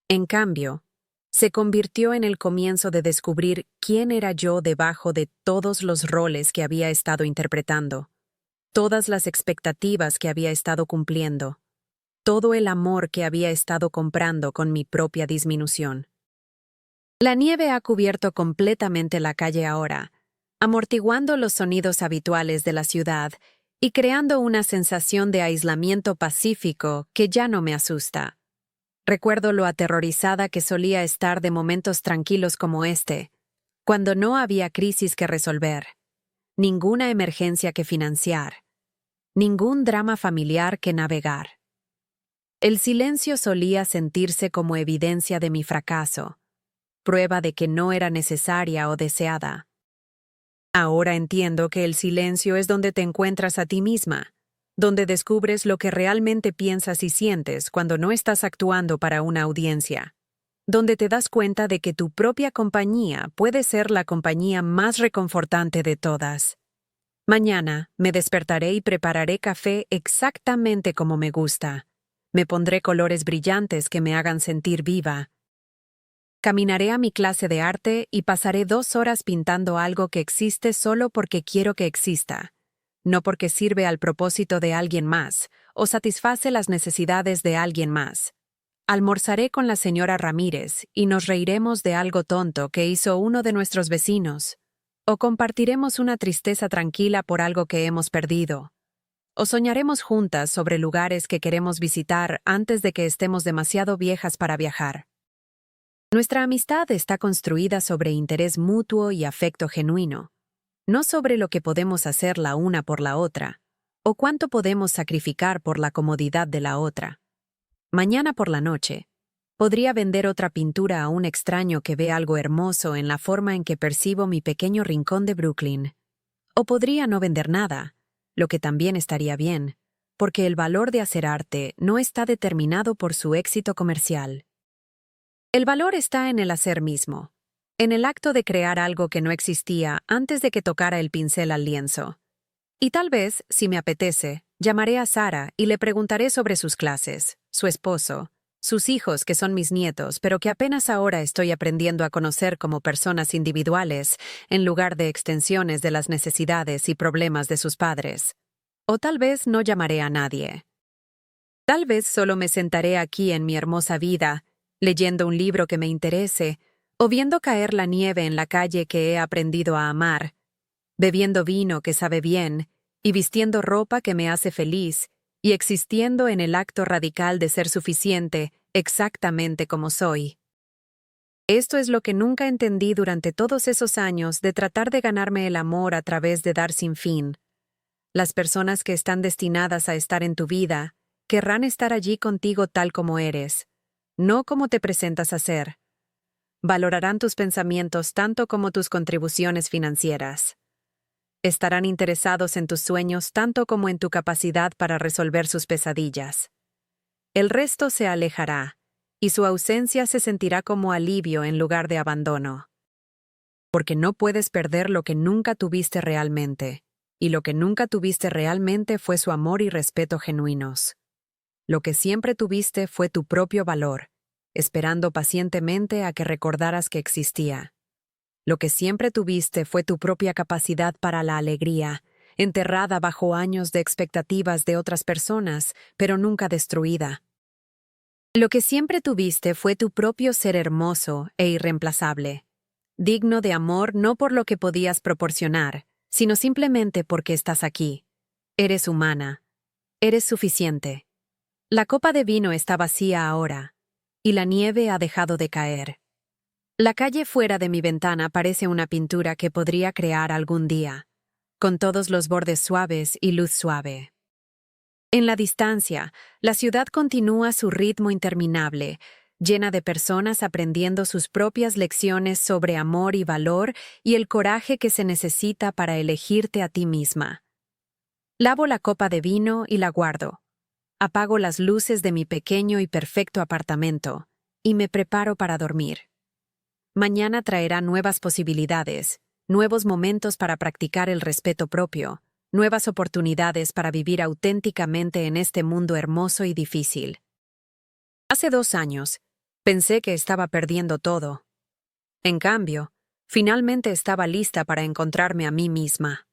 En cambio, se convirtió en el comienzo de descubrir quién era yo debajo de todos los roles que había estado interpretando, todas las expectativas que había estado cumpliendo, todo el amor que había estado comprando con mi propia disminución. La nieve ha cubierto completamente la calle ahora, amortiguando los sonidos habituales de la ciudad y creando una sensación de aislamiento pacífico que ya no me asusta. Recuerdo lo aterrorizada que solía estar de momentos tranquilos como este, cuando no había crisis que resolver, ninguna emergencia que financiar, ningún drama familiar que navegar. El silencio solía sentirse como evidencia de mi fracaso, prueba de que no era necesaria o deseada. Ahora entiendo que el silencio es donde te encuentras a ti misma, donde descubres lo que realmente piensas y sientes cuando no estás actuando para una audiencia, donde te das cuenta de que tu propia compañía puede ser la compañía más reconfortante de todas. Mañana me despertaré y prepararé café exactamente como me gusta. Me pondré colores brillantes que me hagan sentir viva. Caminaré a mi clase de arte y pasaré 2 horas pintando algo que existe solo porque quiero que exista, no porque sirve al propósito de alguien más o satisface las necesidades de alguien más. Almorzaré con la señora Ramírez y nos reiremos de algo tonto que hizo uno de nuestros vecinos, o compartiremos una tristeza tranquila por algo que hemos perdido, o soñaremos juntas sobre lugares que queremos visitar antes de que estemos demasiado viejas para viajar. Nuestra amistad está construida sobre interés mutuo y afecto genuino, no sobre lo que podemos hacer la una por la otra, o cuánto podemos sacrificar por la comodidad de la otra. Mañana por la noche, podría vender otra pintura a un extraño que ve algo hermoso en la forma en que percibo mi pequeño rincón de Brooklyn. O podría no vender nada, lo que también estaría bien, porque el valor de hacer arte no está determinado por su éxito comercial. El valor está en el hacer mismo, en el acto de crear algo que no existía antes de que tocara el pincel al lienzo. Y tal vez, si me apetece, llamaré a Sara y le preguntaré sobre sus clases, su esposo, sus hijos que son mis nietos, pero que apenas ahora estoy aprendiendo a conocer como personas individuales, en lugar de extensiones de las necesidades y problemas de sus padres. O tal vez no llamaré a nadie. Tal vez solo me sentaré aquí en mi hermosa vida, leyendo un libro que me interese, o viendo caer la nieve en la calle que he aprendido a amar, bebiendo vino que sabe bien, y vistiendo ropa que me hace feliz, y existiendo en el acto radical de ser suficiente, exactamente como soy. Esto es lo que nunca entendí durante todos esos años de tratar de ganarme el amor a través de dar sin fin. Las personas que están destinadas a estar en tu vida querrán estar allí contigo tal como eres, no como te presentas a ser. Valorarán tus pensamientos tanto como tus contribuciones financieras. Estarán interesados en tus sueños tanto como en tu capacidad para resolver sus pesadillas. El resto se alejará, y su ausencia se sentirá como alivio en lugar de abandono. Porque no puedes perder lo que nunca tuviste realmente, y lo que nunca tuviste realmente fue su amor y respeto genuinos. Lo que siempre tuviste fue tu propio valor, esperando pacientemente a que recordaras que existía. Lo que siempre tuviste fue tu propia capacidad para la alegría, enterrada bajo años de expectativas de otras personas, pero nunca destruida. Lo que siempre tuviste fue tu propio ser hermoso e irreemplazable, digno de amor no por lo que podías proporcionar, sino simplemente porque estás aquí. Eres humana. Eres suficiente. La copa de vino está vacía ahora, y la nieve ha dejado de caer. La calle fuera de mi ventana parece una pintura que podría crear algún día, con todos los bordes suaves y luz suave. En la distancia, la ciudad continúa su ritmo interminable, llena de personas aprendiendo sus propias lecciones sobre amor y valor y el coraje que se necesita para elegirte a ti misma. Lavo la copa de vino y la guardo. Apago las luces de mi pequeño y perfecto apartamento y me preparo para dormir. Mañana traerá nuevas posibilidades, nuevos momentos para practicar el respeto propio, nuevas oportunidades para vivir auténticamente en este mundo hermoso y difícil. Hace 2 años, pensé que estaba perdiendo todo. En cambio, finalmente estaba lista para encontrarme a mí misma.